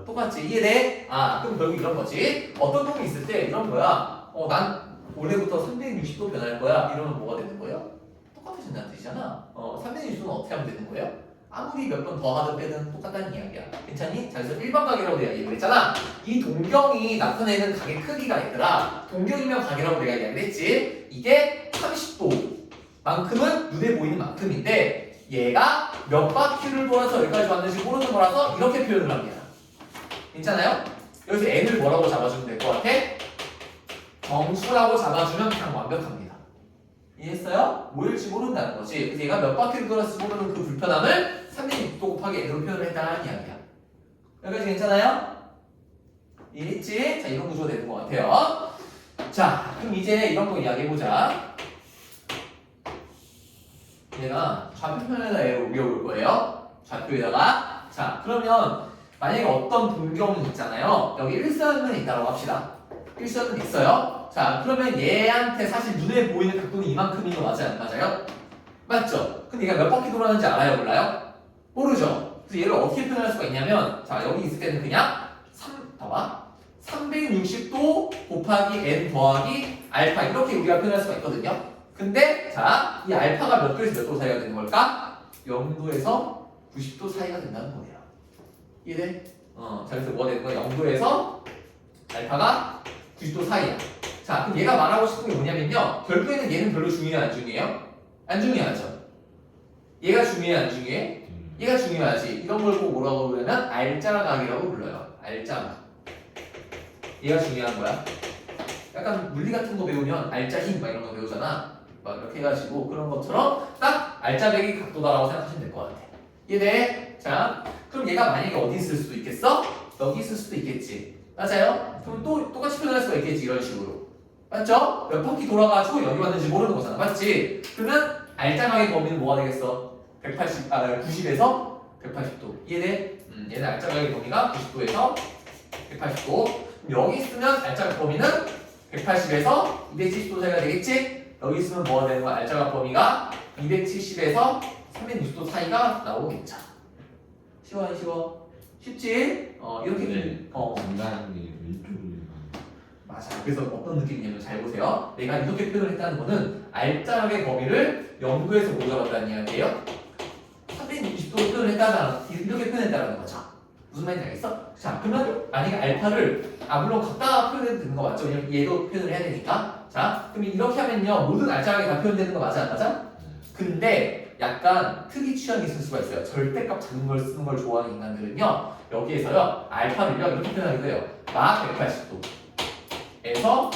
똑같지. 이해돼? 그럼 결국 이런 거지. 어떤 놈이 있을 때 이런 거야. 난 올해부터 360도 변할 거야. 이러면 뭐가 되는 거예요? 똑같아진다는 뜻이잖아. 360도는 어떻게 하면 되는 거예요? 아무리 몇 번 더 하든 빼든 똑같다는 이야기야. 괜찮니? 자, 그래서 일반 가계라고 내가 얘기를 했잖아. 이 동경이 나타내는 가계 크기가 얘들아. 동경이면 가계라고 내가 이야기를 했지. 이게 30도만큼은 눈에 보이는 만큼인데 얘가 몇 바퀴를 돌아서 여기까지 왔는지 모르는 거라서 이렇게 표현을 합니다. 괜찮아요? 여기서 n을 뭐라고 잡아주면 될 것 같아? 정수라고 잡아주면 그냥 완벽합니다. 이해했어요? 뭐일지 모른다는 거지. 그래서 얘가 몇 바퀴를 돌았을지 모르는 그 불편함을 360도 곱하기 n으로 표현을 했다는 이야기야. 여기까지 괜찮아요? 이해했지? 자, 이런 구조가 되는 것 같아요. 자, 그럼 이제 이런 거 이야기해보자. 얘가 좌표편에다 얘를 옮겨볼 거예요. 좌표에다가. 자, 그러면 만약에 어떤 동경이 있잖아요. 여기 일선은 있다고 합시다. 일선은 있어요. 자, 그러면 얘한테 사실 눈에 보이는 각도는 이만큼인 거 맞아요? 안 맞아요? 맞죠? 근데 얘가 몇 바퀴 돌아가는지 알아요? 몰라요? 모르죠? 그래서 얘를 어떻게 표현할 수가 있냐면 자, 여기 있을 때는 그냥 봐봐. 360도 곱하기 n 더하기 알파 이렇게 우리가 표현할 수가 있거든요. 근데 자, 이 알파가 몇 도에서 몇 도 사이가 되는 걸까? 0도에서 90도 사이가 된다는 거예요. 이해돼? 자, 그래서 뭐가 되는 거야? 0도에서 알파가 90도 사이야. 자, 그럼 얘가 말하고 싶은 게 뭐냐면요. 결국에는 얘는 별로 중요해, 안 중요해요? 안 중요하죠. 얘가 중요해, 안 중요해? 얘가 중요하지. 이런 걸 꼭 뭐라고 부르면 알짜각이라고 불러요. 알짜각. 얘가 중요한 거야. 약간 물리 같은 거 배우면 알짜힘 막 이런 거 배우잖아. 막 이렇게 해가지고 그런 것처럼 딱 알짜배기 각도다라고 생각하시면 될 것 같아. 이해돼? 자, 그럼 얘가 만약에 어디 있을 수도 있겠어? 여기 있을 수도 있겠지. 맞아요? 그럼 또 똑같이 표현할 수가 있겠지. 이런 식으로. 맞죠? 몇 바퀴 돌아가지고 여기 왔는지 모르는 거잖아. 맞지? 그러면 알짜각의 범위는 뭐가 되겠어? 90에서 180도. 이해돼? 얘는 알짜각의 범위가 90도에서 180도. 여기 있으면 알짜각 범위는 180에서 270도 사이가 되겠지? 여기 있으면 뭐가 되는 거야? 알짜각 범위가 270에서 360도 사이가 나오겠죠. 쉬워 안 쉬워? 쉽지? 이렇게 중간한 게 왼쪽으로 맞아. 그래서 어떤 느낌이냐면 잘 보세요. 내가 이렇게 표현을 했다는 거는 알짜각의 범위를 0도에서 못 잡았다는 이야기예요. 360도로 표현을 했다는 이렇게 표현했다는 거죠. 무슨 말인지 알겠어? 자, 그러면 만약에 알파를 물론 각각 표현해도 되는 거 맞죠? 왜냐면 얘도 표현을 해야 되니까. 자, 그럼 이렇게 하면요 모든 알짜각이 다 표현되는 거 맞아 안 맞아? 근데 약간 특이 취향이 있을 수가 있어요. 절대값 작은 걸 쓰는 걸 좋아하는 인간들은요 여기에서요 알파를요 이렇게 표현하기도 해요. 막 180도에서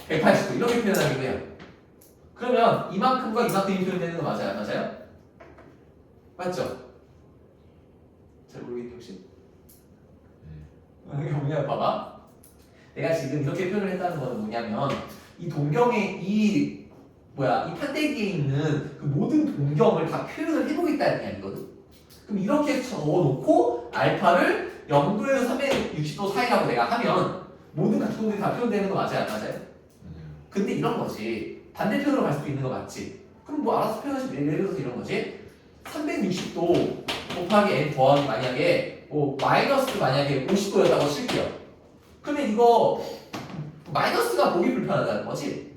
180도 이렇게 표현하기도 해요. 그러면 이만큼과 이만큼이 표현되는 거 맞아요? 안 맞아요? 맞죠? 잘 모르겠니 혹시? 이게 뭐냐 봐봐. 내가 지금 이렇게 표현을 했다는 건 뭐냐면 이 동경의 이 판때기에 있는 그 모든 동경을 다 표현을 해보겠다는 이야기거든. 그럼 이렇게 적어놓고 알파를 0도에서 360도 사이라고 내가 하면 모든 각도들이 다 표현되는 거 맞아요? 안 맞아요? 근데 이런 거지. 반대편으로 갈 수도 있는 거 맞지? 그럼 뭐 알아서 표현하시면 예를 들어서 이런 거지. 360도 곱하기 n 더하기 만약에 마이너스 만약에 50도였다고 칠게요. 그러면 이거 마이너스가 보기 불편하다는 거지.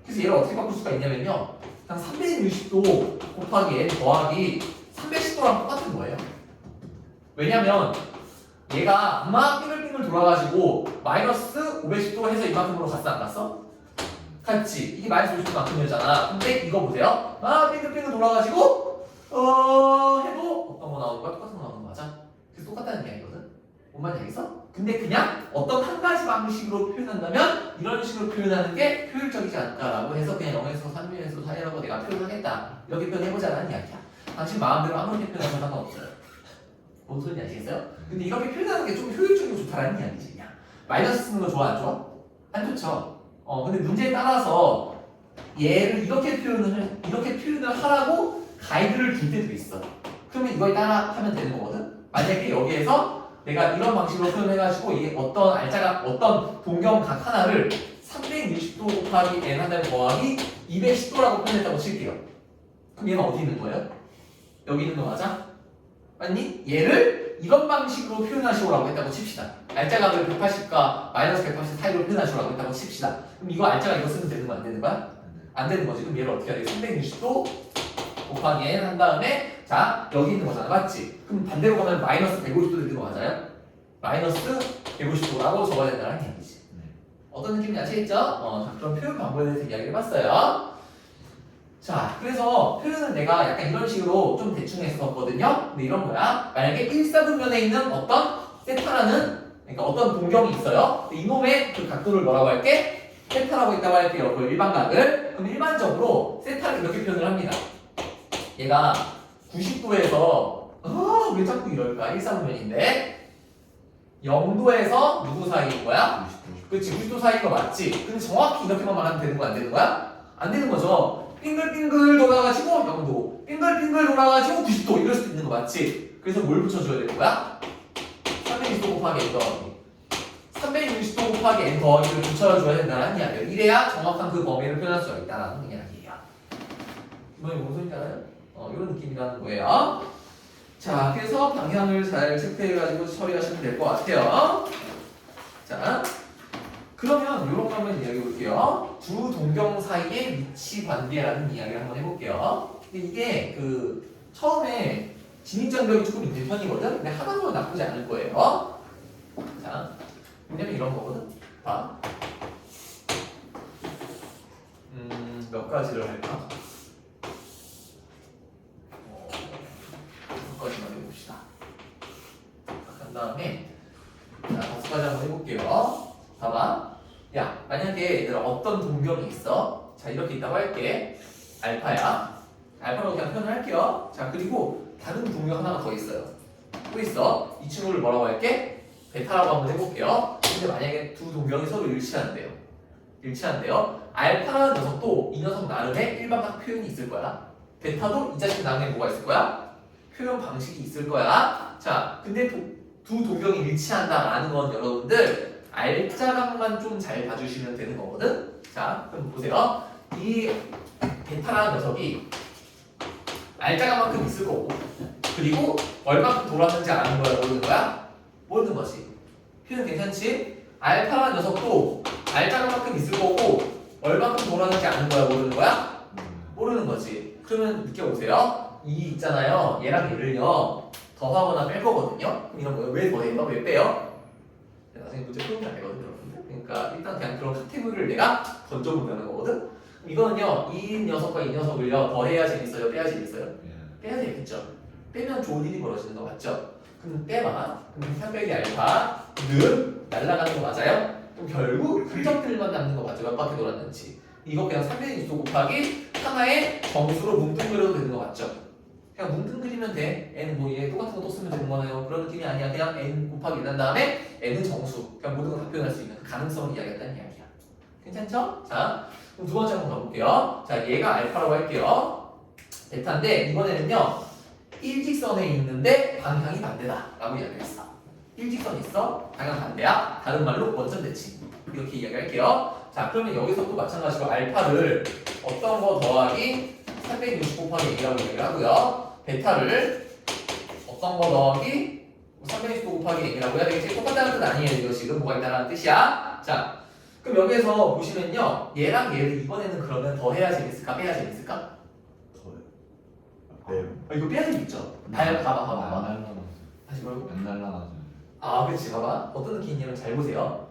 그래서 얘를 어떻게 바꿀 수가 있냐면요. 그냥 360도 곱하기 n 더하기 310도랑 똑같은 거예요. 왜냐면 얘가 막 빙글빙글 돌아가지고 마이너스 510도 해서 이만큼으로 갔어 안 갔어? 갔지. 이게 마이너스 50도만큼이었잖아. 근데 이거 보세요. 막 빙글빙글 돌아가지고 해도 어떤 거 나오는 거야? 똑같은 거 나오는 거 맞아? 그래서 똑같다는 이야기거든. 뭔 말인지 알겠어? 근데 그냥 어떤 한 가지 방식으로 표현한다면 이런 식으로 표현하는 게 효율적이지 않을까라고 해서 그냥 0에서 3에서 4라고 내가 표현하겠다. 이렇게 표현해보자라는 이야기야. 당신 마음대로 아무렇게 표현하면 상관없어요. 뭔 소리인지 아시겠어요? 근데 이렇게 표현하는 게 좀 효율적이고 좋다라는 이야기지. 그냥 마이너스 쓰는 거 좋아 안 좋아? 안 좋죠. 근데 문제에 따라서 얘를 이렇게 표현을 하라고 가이드를 줄 때도 있어. 그러면 이거에 따라 하면 되는 거거든. 만약에 여기에서 내가 이런 방식으로 표현해가지고 이게 어떤 동경각 하나를 360도 곱하기 n 한 다음에 더하기 210도라고 표현했다고 칠게요. 그럼 얘는 어디 있는 거예요? 여기 있는 거 맞아? 맞니? 얘를 이런 방식으로 표현하시오라고 했다고 칩시다. 알짜각을 180과 마이너스 180 사이로 표현하시오라고 했다고 칩시다. 그럼 이거 알짜각 이거 쓰면 되는 거 안 되는 거야? 안 되는 거지. 그럼 얘를 어떻게 해야 돼? 360도 곱하기 n 한 다음에 자 여기 있는 거잖아. 맞지? 그럼 반대로 가면 마이너스 150도 되는 거 맞아요? 마이너스 150도라고 적어야 된다는 얘기지. 어떤 느낌인지 아시겠죠? 자, 그럼 표현 방법에 대해서 이야기를 해봤어요. 자, 그래서 표현은 내가 약간 이런 식으로 좀 대충 했었거든요. 근데 이런 거야. 만약에 1사분면에 있는 어떤 세타라는 그러니까 어떤 동경이 있어요. 이놈의 그 각도를 뭐라고 할게? 세타라고 있다고 할게요. 그 일반각을. 그럼 일반적으로 세타를 이렇게 표현을 합니다. 얘가 90도에서 왜 자꾸 이럴까? 1사분면인데 0도에서 누구 사이인 거야? 그렇지, 90도 사이인 거 맞지? 근데 정확히 이렇게만 말하면 되는 거 안 되는 거야? 안 되는 거죠. 빙글빙글 돌아가지고 0도, 빙글빙글 돌아가지고 90도 이럴 수도 있는 거 맞지? 그래서 뭘 붙여줘야 되는 거야? 360도 곱하기 n 더하기 360도 곱하기 n 더하기를 붙여줘야 된다는 이야기예요. 이래야 정확한 그 범위를 표현할 수가 있다는 이야기예요. 이번에 뭔 소리인지 알아요? 이런 느낌이라는 거예요. 자, 그래서 방향을 잘 체크해가지고 처리하시면 될 것 같아요. 자, 그러면 이런 거 한번 이야기해 볼게요. 두 동경 사이의 위치 관계라는 이야기를 한번 해볼게요. 근데 이게 처음에 진입장벽이 조금 있는 편이거든? 근데 하다 보면 나쁘지 않을 거예요. 자, 왜냐면 이런 거거든? 봐. 몇 가지를 할까? 몇 가지만 해봅시다. 한 다음에, 자, 5가지 한번 해볼게요. 봐봐. 야, 만약에 얘들아 어떤 동경이 있어? 자, 이렇게 있다고 할게. 알파야. 알파로 그냥 표현을 할게요. 자, 그리고 다른 동경 하나가 더 있어요. 또 있어. 이 친구를 뭐라고 할게? 베타라고 한번 해볼게요. 근데 만약에 두 동경이 서로 일치한대요. 일치한대요. 알파라는 녀석도 이 녀석 나름의 일반각 표현이 있을 거야. 베타도 이 자식 나름의 뭐가 있을 거야? 표현 방식이 있을 거야. 자, 근데 두 동경이 일치한다라는 건 여러분들 알짜각만 좀 잘 봐주시면 되는 거거든. 자, 그럼 보세요. 이 베타라는 녀석이 알짜각만큼 있을 거고, 그리고 얼마큼 돌았는지 아는 거야, 모르는 거야? 모르는 거지. 표현 괜찮지? 알파라는 녀석도 알짜각만큼 있을 거고, 얼마큼 돌았는지 아는 거야, 모르는 거야? 모르는 거지. 그러면 느껴보세요. 이 있잖아요. 얘랑 얘를요 더하거나 뺄 거거든요. 그럼 이런 거예요. 왜 더해요? 왜 빼요? 나중에 문제 풀면 알거든요, 여러분들. 그러니까 일단 그냥 그런 카테고리를 내가 던져본다는 거거든. 그럼 이거는요, 이 녀석과 이 녀석을요 더해야 재밌어요, 빼야 재밌어요? 빼야 재밌겠죠. 빼면 좋은 일이 벌어지는 거 맞죠? 그럼 빼봐. 그럼 300이 알파는 날아가는 거 맞아요? 그럼 결국 흔적들만 남는 거 맞죠? 몇 바퀴 돌았는지. 이거 그냥 300의 유도 곱하기 하나의 정수로 뭉뚱그려도 되는 거 맞죠? 그냥 뭉뚱그리면 돼. n 뭐 얘 똑같은 거 또 쓰면 되는 거나요? 그런 느낌이 아니야. 그냥 n 곱하기 1한 다음에 n은 정수. 그냥 모든 걸 다 표현할 수 있는 그 가능성을 이야기했다는 이야기야. 괜찮죠? 자, 그럼 두 번째 한번 가볼게요. 자, 얘가 알파라고 할게요. 베타인데 이번에는요 일직선에 있는데 방향이 반대다 라고 이야기했어. 일직선이 있어, 방향 반대야. 다른 말로 원점 대칭. 이렇게 이야기할게요. 자, 그러면 여기서 또 마찬가지로 알파를 어떤 거 더하기 360 곱하기 A라고 얘기를 하고요. 베타를 어떤 거 더하기 360 곱하기 A라고 해야 되겠지? 똑같다는 뜻 아니에요. 이거 지금 뭐가 있다는 뜻이야. 자, 그럼 여기에서 보시면요, 얘랑 얘를 이번에는 그러면 더해야 재밌을까? 빼야 재밌을까? 네. 이거 빼야 재밌죠? 봐봐. 안 다시 뭐라고? 날라가죠. 아, 그렇지. 봐봐. 어떤 느낌이냐면 잘 보세요.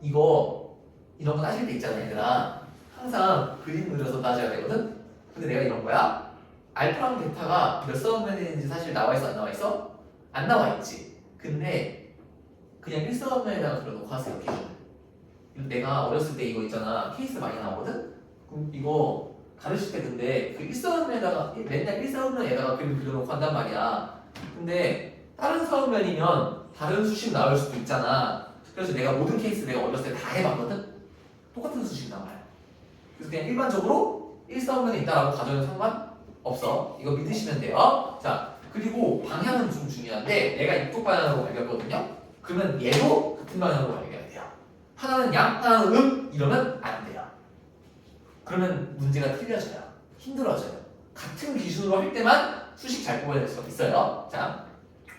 이거 이런 거 따질 때 있잖아, 얘들아. 항상 그림 그려서 따져야 되거든. 근데 내가 이런 거야. 알파랑 베타가 몇 서브면인지 사실 나와 있어, 안 나와 있어? 안 나와 있지. 근데 그냥 1서브면에다가 그려놓고 하세요, 기준. 내가 어렸을 때 이거 있잖아, 케이스 많이 나오거든. 그럼 이거 가르칠 때 근데 그 1서브면에다가 맨날 1서브면에다가 그림 그려놓고 한단 말이야. 근데 다른 서브면이면 다른 수식 나올 수도 있잖아. 그래서 내가 모든 케이스 내가 어렸을 때 다 해봤거든? 똑같은 수식 나와요. 그래서 그냥 일반적으로 1서브면에 있다라고 가져도 상관없어. 이거 믿으시면 돼요. 자, 그리고 방향은 좀 중요한데 내가 이쪽 방향으로 갈겼거든요? 그러면 얘도 같은 방향으로 갈겨야 돼요. 하나는 양, 하나는 이러면 안 돼요. 그러면 문제가 틀려져요. 힘들어져요. 같은 기준으로 할 때만 수식 잘 뽑아낼 수가 있어요. 자,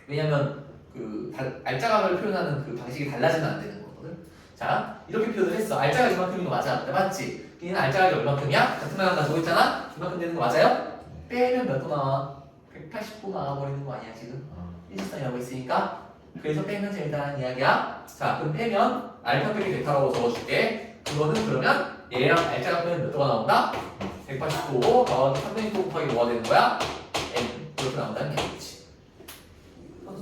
왜냐면 그 알짜각을 표현하는 그 방식이 달라지면 안 되는 거거든. 자, 이렇게 표현을 했어. 알짜각 이만큼인 거 맞아. 맞지? 얘는 알짜각이 얼마큼이야? 같은 방향 가지고 있잖아? 이만큼 되는 거 맞아요? 빼면 몇 도 나와? 180도 나와버리는 거 아니야 지금? 일직선이라고 있으니까. 그래서 빼면 재밌다는 이야기야. 자, 그럼 빼면 알파 빼기 베타라고 적어줄게. 그거는 그러면 얘랑 알짜각 빼면 몇 도가 나온다? 180도 더하기 360도 곱하기 뭐가 되는 거야? n. 이렇게 나온다는 얘기지.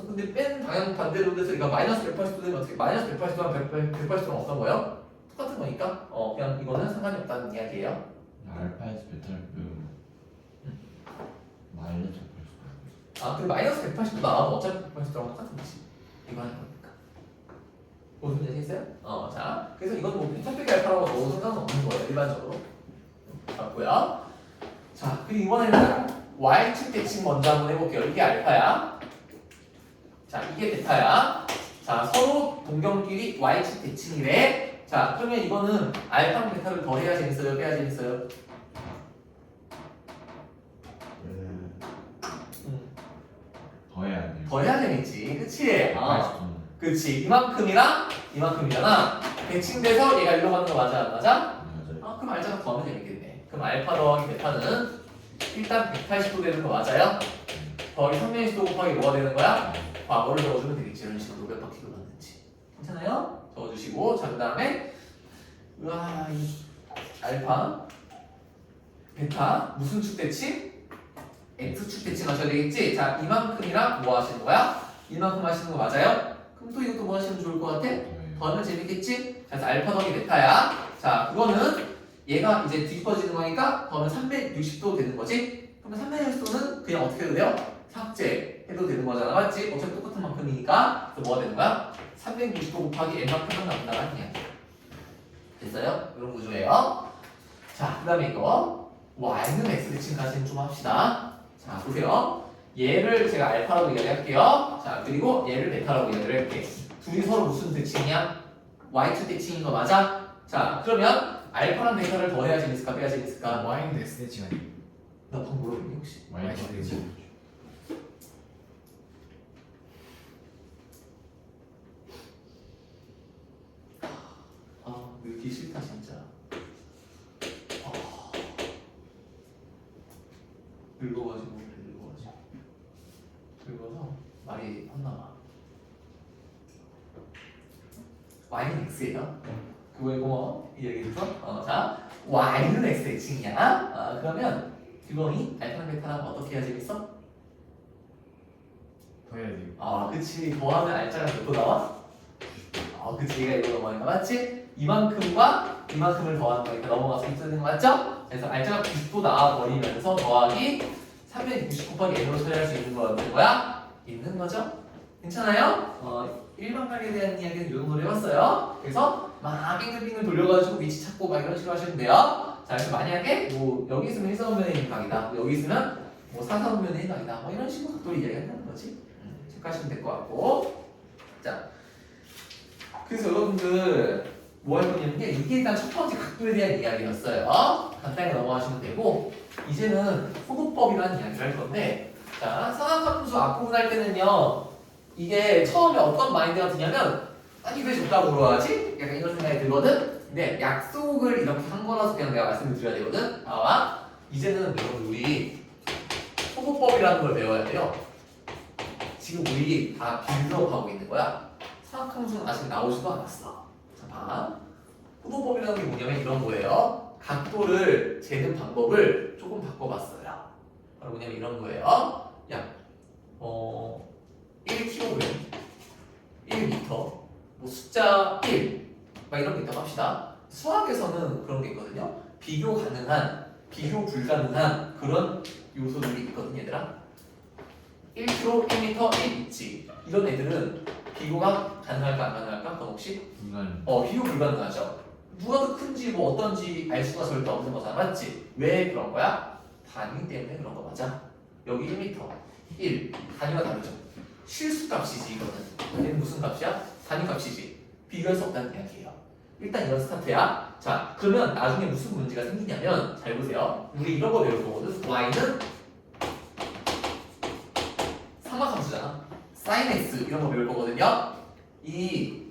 근데 뺀 방향 반대로 돼서 이거 마이너스 180도 되면 어떻게? 마이너스 180도랑 180도랑 어떤 거예요? 똑같은 거니까 그냥 이거는 상관이 없다는 이야기예요. 알파에서 베타를 빼면 마이너스 180. 아, 근데 마이너스 180도 나와도 어차피 180도랑 똑같은 거지. 이거 하는 거니까. 무슨 문제 있어요? 자, 그래서 이건 뭐 베타빼기 알파라고 넣어도 상관은 없는 거예요, 일반적으로. 맞고요. 자, 그리고 이번에는 Y축 대칭 먼저 한번 해볼게요. 이게 알파야. 자, 이게 베타야. 자, 서로 동경끼리 Y축 대칭이래. 자, 그러면 이거는 알파랑 베타를 더해야 재밌어요? 빼야 재밌어요? 더해야 돼요. 더해야 재밌지. 그치? 180도. 그치. 이만큼이랑 이만큼이잖아. 대칭돼서 얘가 일로 가는 거 맞아? 안 맞아? 맞아요. 그럼 알자가 더하면 재밌겠네. 그럼 알파 더하기 베타는 일단 180도 되는 거 맞아요? 더하기 3-도 곱하기 뭐가 되는 거야? 과거를 적어주면 되겠지. 이런 식으로 몇 바퀴 돌았는지. 괜찮아요? 적어주시고 자 그 다음에 우와 이 알파 베타 무슨 축대칭? X축 대칭 하셔야 되겠지? 자 이만큼이랑 뭐 하시는 거야? 이만큼 하시는 거 맞아요? 그럼 또 이것도 뭐 하시면 좋을 것 같아? 더하면 재밌겠지? 자, 그래서 알파 더하기 베타야. 자, 그거는 얘가 이제 뒤집어지는 거니까 더하면 360도 되는 거지? 그러면 360도는 그냥 어떻게 해도 돼요? 삭제해도 되는 거잖아. 맞지? 어차피 똑같은 만큼이니까. 그래서 뭐가 되는 거야? 360도 곱하기 n만큼만 남는다는 그냥. 됐어요? 이런 구조예요. 자, 그 다음에 이거 y는 x 대칭까지는 좀 합시다. 자, 보세요. 얘를 제가 알파라고 이야기할게요. 자, 그리고 얘를 베타라고 이야기를 할게. 둘이 서로 무슨 대칭이야? y2 대칭인 거 맞아? 자, 그러면 알파랑 베타를 더해야 재밌을까? 빼야 재밌을까? Y는 X 대칭 아니에요? 나 방금 뭐라고 했니 혹시? Y X 대칭. 아, 늙기 싫다 진짜. 늙어가지고 늙어서 말이 헛나와. y는 x예요. 그거에 고마워. 이 얘기 듣고. 자, y는 x 대칭이야. 그러면 규범이 알파랑 베타랑 어떻게 해야 재밌어? 더해야 돼요. 그치. 더하면 알짜가 몇 도 나와? 그치. 얘가 이거 넘어가니까 맞지? 이만큼과 이만큼을 더하는 거니까 넘어가서 있어야 거 맞죠? 그래서 알짜가 90도 나와버리면서 더하기 360 곱하기 n으로 처리할 수 있는 거는 뭐야? 있는 거죠? 괜찮아요? 일반관계에 대한 이야기는 이 정도로 해봤어요. 그래서 막 빙글빙글 돌려가지고 위치 찾고 막 이런 식으로 하시면 돼요. 자, 그래서 만약에 뭐 여기 있으면 1사분면에 있는 각이다. 여기 있으면 뭐 4사분면에 있는 각이다. 뭐 이런 식으로 각도를 이야기한다는 거지. 체크하시면 될 것 같고. 자, 그래서 여러분들 뭐 할 거냐면 이게 일단 첫 번째 각도에 대한 이야기였어요. 간단히 넘어가시면 되고 이제는 호도법이라는 이야기를 할 건데 자, 사각함수 앞부분 할 때는요 이게 처음에 어떤 마인드가 드냐면 아니 왜 적다고 물어야지? 약간 이런 생각이 들거든? 근데 약속을 이렇게 한 거라서 그냥 내가 말씀을 드려야 되거든? 이제는 여러분 우리 호도법이라는 걸 배워야 돼요. 지금 우리 다 빌드업하고 있는 거야. 사각함수는 아직 나오지도 않았어. 자, 봐. 호도법이라는 게 뭐냐면 이런 거예요. 각도를 재는 방법을 조금 바꿔봤어요. 바로 뭐냐면 이런 거예요. 야, 1kg, 1m, 뭐 숫자 1, 막 이런 게 있다고 합시다. 수학에서는 그런 게 있거든요. 비교 가능한, 비교 불가능한 그런 요소들이 있거든요, 얘들아. 1kg, 1m, 1 있지. 이런 애들은 비교가 가능할까 안 가능할까? 그건 혹시? 불가능. 비교 불가능하죠. 누가 더 큰지 뭐 어떤지 알 수가 절대 없는 거잖아, 맞지? 왜 그런 거야? 단위 때문에 그런 거 맞아. 여기 1m, 1 단위가 다르죠. 실수값이지 이거는. 얘는 무슨 값이야? 단위 값이지. 비교할 수 없다는 이야기예요. 일단 이런 스타트야. 자, 그러면 나중에 무슨 문제가 생기냐면 잘 보세요. 우리 이런 거 배울 거거든. y는 삼각함수잖아. sin x 이런 거 배울 거거든요. 이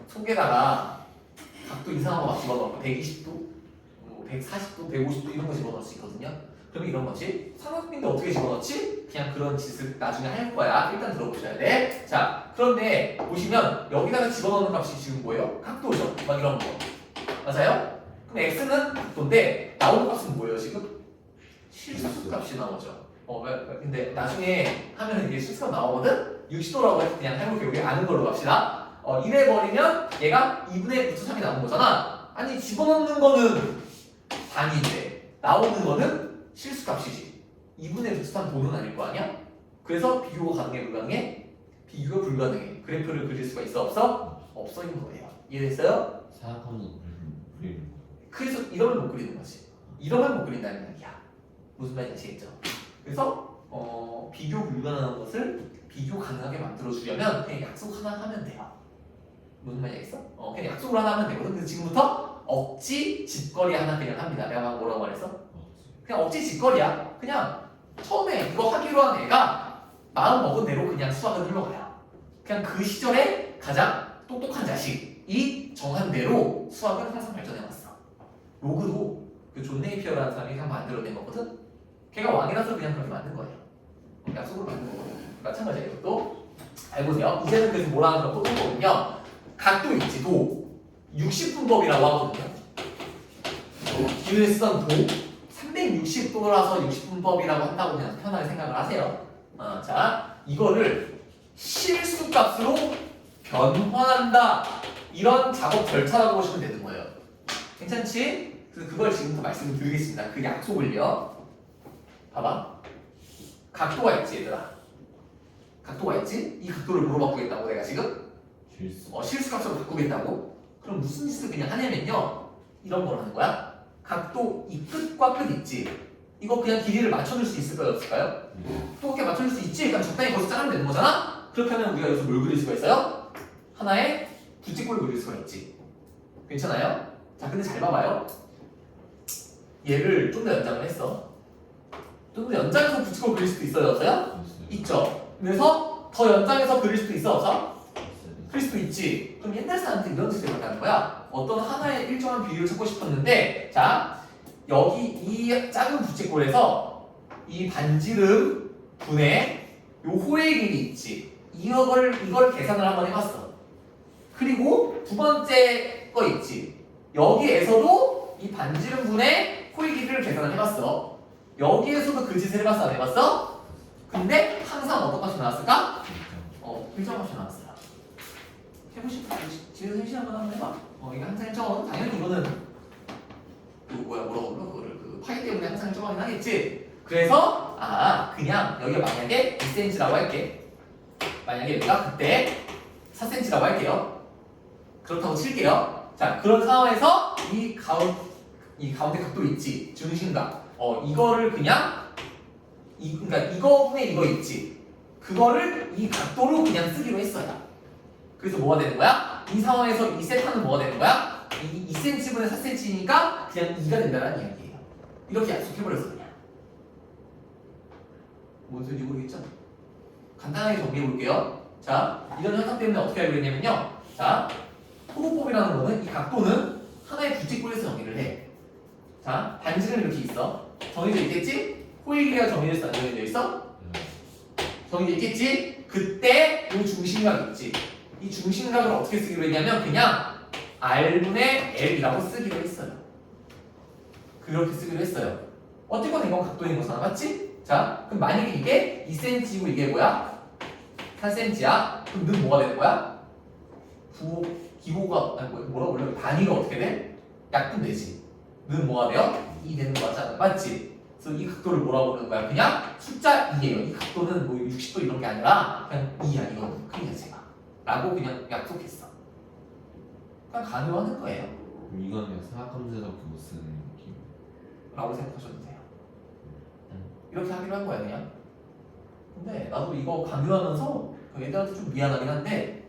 속에다가 각도 이상한 거 막 집어넣을 거 120도, 140도, 150도 이런 거 집어넣을 수 있거든요. 그러면 이런 거지. 삼각형인데 어떻게 집어넣지? 그냥 그런 짓을 나중에 할 거야. 일단 들어보셔야 돼. 자, 그런데 보시면 여기다가 집어넣는 값이 지금 뭐예요? 각도죠. 막 이런 거. 맞아요? 그럼 x는 각도인데 나오는 값은 뭐예요 지금? 실수 값이 나오죠. 근데 나중에 하면 이게 실수가 나오거든? 60도라고 해서 그냥 해볼게. 여기 아는 걸로 갑시다. 이래 버리면 얘가 2분의 루트 3이 나오는 거잖아. 아니 집어넣는 거는 단위인데 나오는 거는 실수값이지. 2분의 루트 3 도는 아닐 거 아니야? 그래서 비교가 가능해 불가능해? 비교가 불가능해. 그래프를 그릴 수가 있어 없어? 없어 있는 거예요. 이해됐어요? 사각함수 그리는 거. 그래서 이러면 못 그리는 거지. 이러면 못 그린다는 이야기야. 무슨 말인지 아시겠죠? 그래서 비교 불가능한 것을 비교 가능하게 만들어 주려면 그냥 약속 하나 하면 돼요. 무슨 말인지 알겠어? 그냥 약속을 하나 하면 되거든. 근데 지금부터 억지 짓거리 하나 그냥 합니다. 내가 방금 뭐라고 말했어? 그냥 억지 짓거리야. 그냥 처음에 이거 하기로 한 애가 마음 먹은 대로 그냥 수학을 흘러가요. 그냥 그 시절에 가장 똑똑한 자식이 정한 대로 수학을 항상 발전해왔어. 로그도 그 존 네이피어라는 사람이 그냥 만들어낸 거거든. 걔가 왕이라서 그냥 그렇게 만든 거예요. 약속을 받는 거거든요. 마찬가지예요. 이것도 잘 보세요. 이제는 그래서 뭐라 하는 거거든요. 각도 있지 도 60분법이라고 하거든요. 기울에 쓰던 도 360도라서 60분법이라고 한다고 그냥 편하게 생각을 하세요. 자, 이거를 실수값으로 변환한다. 이런 작업 절차라고 보시면 되는 거예요. 괜찮지? 그래서 그걸 지금부터 말씀을 드리겠습니다. 그 약속을요. 봐봐. 각도가 있지 얘들아. 각도가 있지? 이 각도를 뭐로 바꾸겠다고 내가 지금? 실수. 실수값으로 바꾸겠다고? 그럼 무슨 짓을 그냥 하냐면요. 이런 걸 하는 거야. 각도 이 끝과 끝 있지? 이거 그냥 길이를 맞춰줄 수 있을까요? 없을까요? 또 이렇게 맞춰줄 수 있지? 그럼 적당히 거기서 자르면 되는 거잖아? 그렇게 하면 우리가 여기서 뭘 그릴 수가 있어요? 하나의 부직골을 그릴 수가 있지. 괜찮아요? 자, 근데 잘 봐봐요. 얘를 좀 더 연장을 했어. 좀 더 연장해서 부직골 그릴 수도 있어요? 없어요? 있죠. 그래서 더 연장해서 그릴 수도 있어? 없어? 그릴 수도 있지. 그럼 옛날 사람한테 이런 짓을 한다는 거야. 어떤 하나의 일정한 비율을 찾고 싶었는데, 자, 여기 이 작은 부직골에서 이 반지름 분의 요 호의 길이 있지. 이걸 계산을 한번 해봤어. 그리고 두 번째 거 있지. 여기에서도 이 반지름 분의 호의 길이를 계산을 해봤어. 여기에서도 그 짓을 해봤어? 안 해봤어? 근데 항상 어떤 값이 나왔을까? 일정값이 나왔어. 해보시면 집에서 현실 한번 해봐. 이게 항상 일정. 당연히 이거는 뭐라고 불러? 그거를 그 파이 때문에 항상 일정하긴 하겠지. 그래서 그냥 여기가 만약에 2cm라고 할게. 만약에 여기가 그때 4cm라고 할게요. 그렇다고 칠게요. 자, 그런 상황에서 이 가운데 각도 있지. 중심각. 이거를 그냥 그러니까 이거분의 이거 있지. 그거를 이 각도로 그냥 쓰기로 했어요. 그래서 뭐가 되는 거야? 이 상황에서 이 세타는 뭐가 되는 거야? 2cm분의 4cm니까 그냥 2가 된다는 이야기예요. 이렇게 약속해버렸어 그냥. 뭔 소리인지 모르겠죠? 간단하게 정리해볼게요. 자, 이런 현상 때문에 어떻게 알고 있냐면요. 자, 호흡법이라는 거는 이 각도는 하나의 부직골에서 정의를 해. 자, 반지름 이렇게 있어. 정해져 있겠지? 호의 길이가 정해져 있어? 안 정해져 있어? 정해져 있겠지? 그때 이 중심각 있지? 이 중심각을 어떻게 쓰기로 했냐면 그냥 R분의 L이라고 쓰기로 했어요. 그렇게 쓰기로 했어요. 어쨌건 이건 각도인 거잖아, 맞지? 자, 그럼 만약에 이게 2cm이고 이게 뭐야? 4cm야? 그럼 는 뭐가 되는 거야? 기호가 아니 뭐라고 불러? 단위가 어떻게 돼? 약분되지. 는 뭐가 돼요? 2 되는 거 맞잖아, 맞지? 그래서 이 각도를 뭐라고 부르는 거야? 그냥 숫자 2예요. 이 각도는 뭐 60도 이런 게 아니라 그냥 2야, 이거는 크기 자체가. 라고 그냥 약속했어. 그냥 가능하는 거예요. 이거는 그냥 사각함수에서 그거 쓰는 느낌. 라고 생각하셔도 돼요. 이렇게 하기로 한 거야 그냥. 근데 나도 이거 강요하면서 얘들한테 좀 미안하긴 한데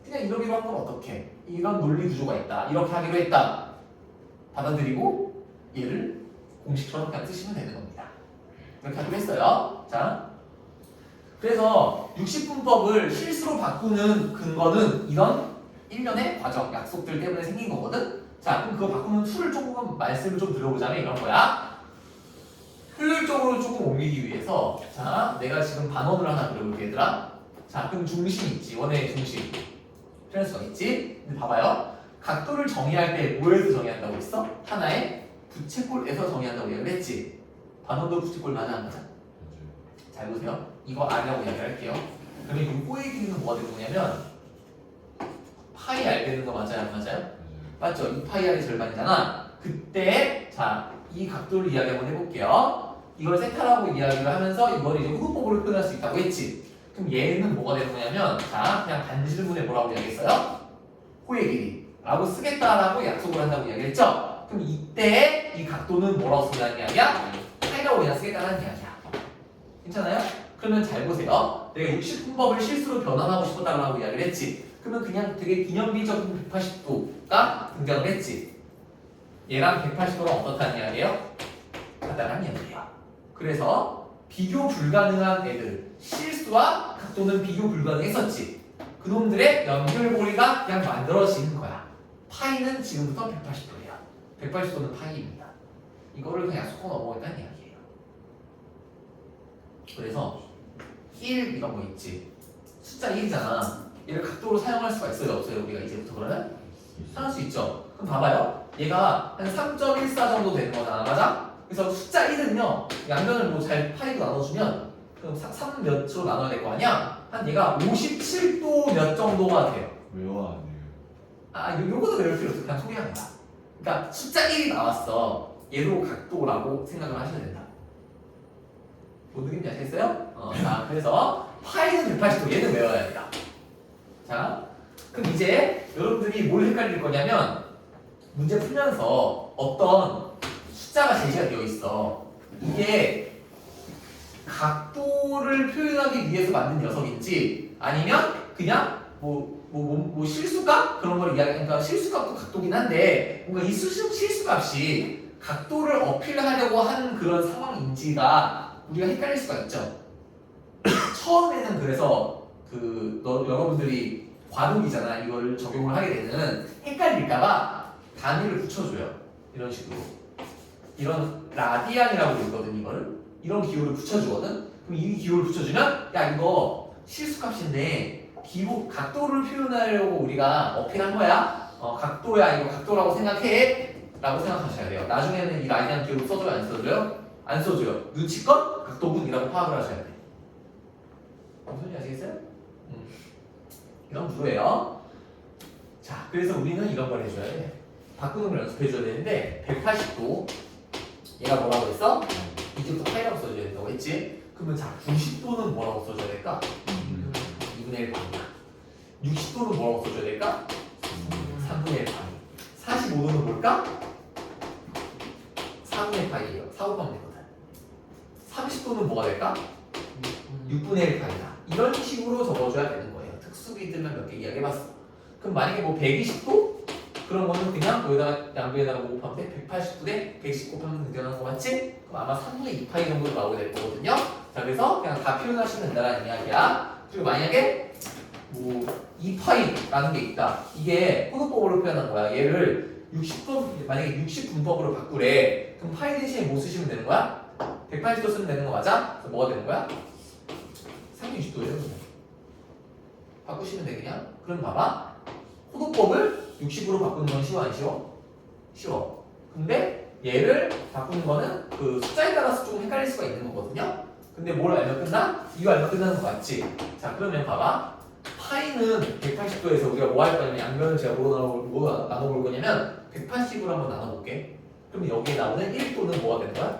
그냥 이러기로 한 건 어떡해. 이런 논리 구조가 있다. 이렇게 하기로 했다. 받아들이고 얘를 공식처럼 그냥 쓰시면 되는 겁니다. 이렇게 하기로 했어요. 자, 그래서 60분법을 실수로 바꾸는 근거는 이런 일련의 과정, 약속들 때문에 생긴 거거든. 자, 그럼 그거 바꾸는 툴을 조금 말씀을 좀 들어보자면 이런 거야. 효율적으로 조금 옮기기 위해서 자, 내가 지금 반원을 하나 그려볼게 얘들아. 자, 그럼 중심 있지. 원의 중심 필요할 수가 있지. 근데 봐봐요. 각도를 정의할 때 뭐에서 정의한다고 했어? 하나의 부채꼴에서 정의한다고 이야기를 했지. 반원도 부채꼴 맞아 안 맞아? 잘 보세요. 이거 R이라고 이야기할게요. 그러면 이 호의 길이는 뭐가 되는 거냐면 파이 R 되는 거 맞아요? 안 맞아요? 맞죠? 이 파이 R이 절반이잖아. 그때 자, 이 각도를 이야기 한번 해볼게요. 이걸 세타라고 이야기를 하면서 이걸 이제 호흡법으로 표현할 수 있다고 했지. 그럼 얘는 뭐가 되는 거냐면 자, 그냥 반지름분의 뭐라고 이야기했어요? 호의 길이라고 쓰겠다라고 약속을 한다고 이야기했죠? 그럼 이때 이 각도는 뭐라고 쓴다는 이야기야? 파이라고 그냥 쓰겠다는 이야기야. 괜찮아요? 그러면 잘 보세요. 내가 60분법을 실수로 변환하고 싶었다고 이야기를 했지. 그러면 그냥 되게 기념비적인 180도가 등장을 했지. 얘랑 180도랑 어떻다는 이야기예요? 같다는 이야기예요. 그래서 비교 불가능한 애들, 실수와 각도는 비교 불가능했었지. 그놈들의 연결고리가 그냥 만들어지는 거야. 파이는 지금부터 180도예요. 180도는 파이입니다. 이거를 그냥 약속하고 넘어갔다는 이야기예요. 그래서 1 이런 거 있지. 숫자 1이잖아. 얘를 각도로 사용할 수가 있어요, 없어요? 우리가 이제부터 그러면? 사용할 수 있죠. 그럼 봐봐요. 얘가 한 3.14 정도 되는 거잖아, 맞아? 그래서 숫자 1은요, 양변을 뭐 잘 파이로 나눠주면 그럼 3 몇으로 나눠야 될 거 아니야? 한 얘가 57도 몇 정도가 돼요. 왜요 안 해요? 요거도 외울 필요 없어. 그냥 소개하는 거야. 그러니까 숫자 1이 나왔어. 얘도 각도라고 생각을 하셔야 된다. 못 느낌이 아시겠어요? 자, 그래서 파이는 180도, 얘는 외워야 된다. 자, 그럼 이제 여러분들이 뭘 헷갈릴 거냐면 문제 풀면서 어떤 숫자가 제시가 되어 있어. 이게 각도를 표현하기 위해서 만든 녀석인지 아니면 그냥 뭐 실수값? 그런 걸 이야기하니까 실수값도 각도긴 한데 뭔가 이 실수값이 각도를 어필하려고 하는 그런 상황인지가 우리가 헷갈릴 수가 있죠. 처음에는 그래서 여러분들이 과도기잖아. 이걸 적용을 하게 되는 헷갈릴까봐 단위를 붙여줘요. 이런 식으로. 이런 라디안이라고 있거든, 이거를. 이런 기호를 붙여주거든. 그럼 이 기호를 붙여주면 야 이거 실수값인데 각도를 표현하려고 우리가 어필한 거야. 각도야, 이거 각도라고 생각해. 라고 생각하셔야 돼요. 나중에는 이 라디안 기호를 써줘요, 안 써줘요? 안 써줘요. 눈치껏 각도분이라고 파악을 하셔야 돼. 무슨 소리 아시겠어요? 이런 구조예요. 자, 그래서 우리는 이런 걸 해줘야 돼. 바꾸는 걸 연습해줘야 되는데 180도 얘가 뭐라고 했어? 이제부터 파이라고 써줘야 된다고 했지? 그러면 자, 90도는 뭐라고 써줘야 될까? 2분의 1 반이야. 60도는 뭐라고 써줘야 될까? 3분의 1 반이. 45도는 뭘까? 4분의 파이예요. 4, 5 하면 되거든. 30도는 뭐가 될까? 6분의 1 파이다. 이런 식으로 적어줘야 되는 거예요. 특수기들만 몇 개 이야기해봤어. 그럼 만약에 뭐 120도? 그런 거는 그냥 여기다가 양변에다가 곱하면 돼. 180도 대 110 곱하면 등장하는 거 맞지? 그럼 아마 3분의 2파이 정도로 나오게 될 거거든요. 자, 그래서 그냥 다 표현하시면 된다는 이야기야. 그리고 만약에 뭐 2파이라는 게 있다. 이게 호도법으로 표현한 거야. 얘를 60분, 만약에 60분법으로 바꾸래. 그럼 파이 대신에 뭐 쓰시면 되는 거야? 180도 쓰면 되는 거 맞아? 그래서 뭐가 되는 거야? 360도예요. 바꾸시면 돼 그냥. 그럼 봐봐. 호도법을 60으로 바꾸는 건 쉬워 안 쉬워? 쉬워. 근데 얘를 바꾸는 거는 그 숫자에 따라서 조금 헷갈릴 수가 있는 거거든요. 근데 뭘 알면 끝나? 이거 알면 끝나는 거 맞지? 자, 그러면 봐봐. 파이는 180도에서 우리가 뭐 할 거냐면 양변을 제가 뭐로 나눠볼 거냐면 180으로 한번 나눠볼게. 그럼 여기에 나오는 1도는 뭐가 되는 거야?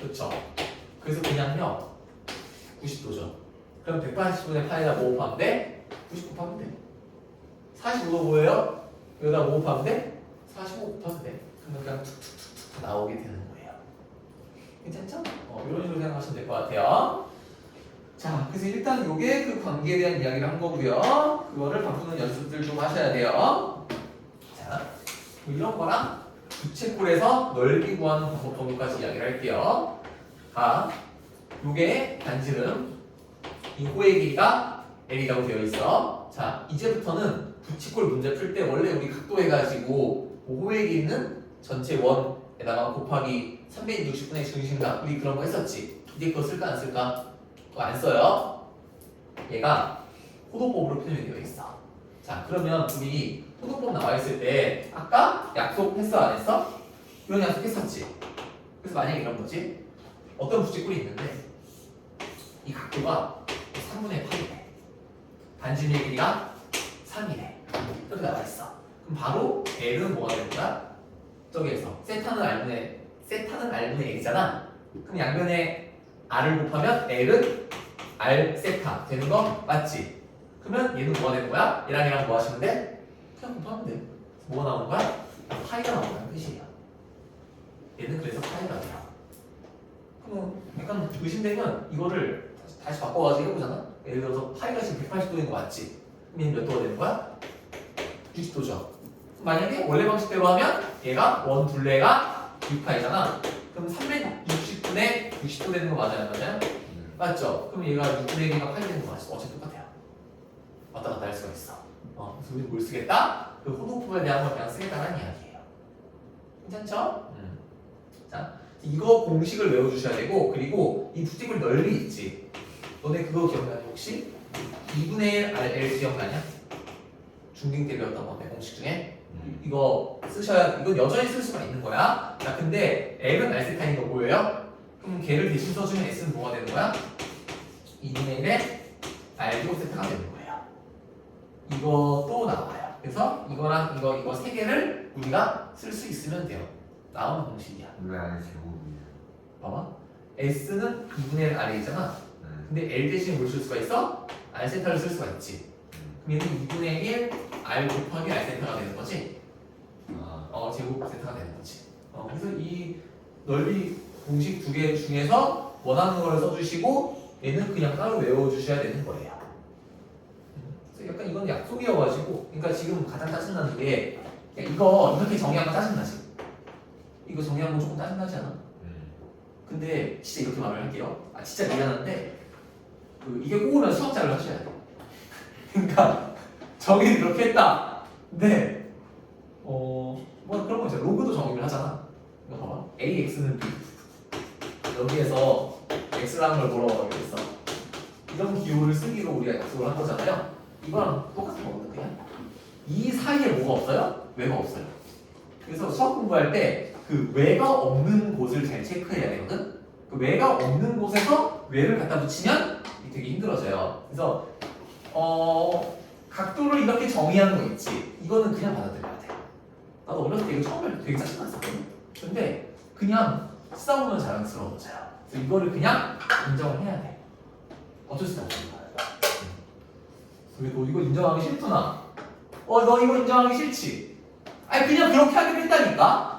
그렇죠. 그래서 그냥요 90도죠. 그럼 180분의 파이에다 뭐 곱하면 돼? 90 곱하면 돼. 45도 뭐예요? 여기다 뭐 곱하면 돼? 45 곱하면 돼. 그러면 그냥 툭툭툭툭 나오게 되는 거예요. 괜찮죠? 이런 식으로 생각하시면 될 것 같아요. 자, 그래서 일단 요게 그 관계에 대한 이야기를 한 거고요. 그거를 바꾸는 연습들 좀 하셔야 돼요. 자, 뭐 이런 거랑 부채꼴에서 넓이 구하는 방법 정도까지 이야기를 할게요. 요게 반지름, 이 호의 길이가 L이라고 되어 있어. 자, 이제부터는 부채꼴 문제 풀 때 원래 우리 각도 해가지고 호의 길이는 전체 원에다가 곱하기 360분의 중심각 우리 그런 거 했었지. 이제 그거 쓸까 안 쓸까? 그거 안 써요. 얘가 호도법으로 표현이 되어 있어. 자, 그러면 우리 호도법 나와 있을 때 아까 약속했어 안 했어? 이런 약속했었지. 그래서 만약에 이런 거지. 어떤 부채꼴이 있는데 이 각도가 3분의 8이래. 반지름의 길이가 3이래. 이렇게 나와 있어. 그럼 바로 L은 뭐가 되는 거야? 저기에서 세타는 R분의 L이잖아. 그럼 양변에 R을 곱하면 L은 R 세타 되는 거 맞지? 그러면 얘는 뭐가 되는 거야? 얘랑 뭐 하시면 돼? 그냥 곱하면 돼. 뭐가 나오는 거야? 파이가 나온다는 뜻이야. 얘는 그래서 파이가 돼요. 그럼 약간 의심되면 이거를 다시 바꿔가지고 해보잖아. 예를 들어서 파이가 지금 180도인 거 맞지? 그럼 얘는 몇 도가 되는 거야? 60도죠. 만약에 원래 방식대로 하면 얘가 원 둘레가 6파이잖아. 그럼 360분의 60도 되는 거 맞아요? 안 맞아요? 맞죠? 그럼 얘가 6분의 1이가 8이 되는 거 맞죠? 어차피 똑같아요. 왔다 갔다 할 수가 있어. 그래서 우리는 뭘 쓰겠다? 그 호도법에 대한 걸 그냥 쓰겠다는 이야기예요. 괜찮죠? 자, 이거 공식을 외워주셔야 되고, 그리고 이 부채꼴 넓이 있지. 너네 그거 기억나냐 혹시? 2분의 1 RL 기억나냐? 중딩 때 배웠던 건데 공식 중에 이거 쓰셔야 이건 여전히 쓸 수가 있는 거야. 자 근데 L은 알세타인 거 뭐예요? 그럼 걔를 대신 써주면 S는 뭐가 되는 거야? 2분의 1에 R제곱 세타가 되는 거예요. 이것도 나와요. 그래서 이거랑 이거 세 개를 우리가 쓸 수 있으면 돼요. 나오는 공식이야. 왜안 제곱이야? 봐봐. S는 2분의 1 R이잖아. 근데 L 대신 뭘 쓸 수가 있어? R 세타를 쓸 수가 있지. 그럼 얘는 2분의 1 R 곱하기 R 세타가 되는 거지. 제곱 세타가 되는 거지. 그래서 이 넓이 공식 두 개 중에서 원하는 걸 써주시고 얘는 그냥 따로 외워주셔야 되는 거예요. 그래서 약간 이건 약속이어가지고, 그러니까 지금 가장 짜증나는 게 이거 이렇게 정의하면 짜증나지. 이거 정의하면 조금 짜증나지 않아? 근데 진짜 이렇게 말을 할게요. 진짜 미안한데 이게 꼬우면 수학자를 하셔야 돼. 그러니까 정의를 이렇게 했다. 근데 뭐 그런 거 있잖아. 로그도 정의를 하잖아. 이거 봐봐. AX는 B. 여기에서 X라는 걸 뭐라고 하기로 했어? 이런 기호를 쓰기로 우리가 약속을 한 거잖아요. 이거랑 똑같은 거거든 그냥. 이 사이에 뭐가 없어요? 왜가 없어요. 그래서 수학 공부할 때 그 왜가 없는 곳을 잘 체크해야 되거든. 그 왜가 없는 곳에서 왜를 갖다 붙이면 되게 힘들어져요. 그래서 각도를 이렇게 정의하는 거 있지. 이거는 그냥 받아들여야 돼. 나도 어렸을 때 이거 처음 할 때 되게 짜증났었거든. 근데 그냥 싸우면 자랑스러워져요. 그래서 이거를 그냥 인정을 해야 돼. 어쩔 수 없는 거야. 왜 너 이거 인정하기 싫구나. 너 이거 인정하기 싫지. 아니 그냥 그렇게 하기로 했다니까.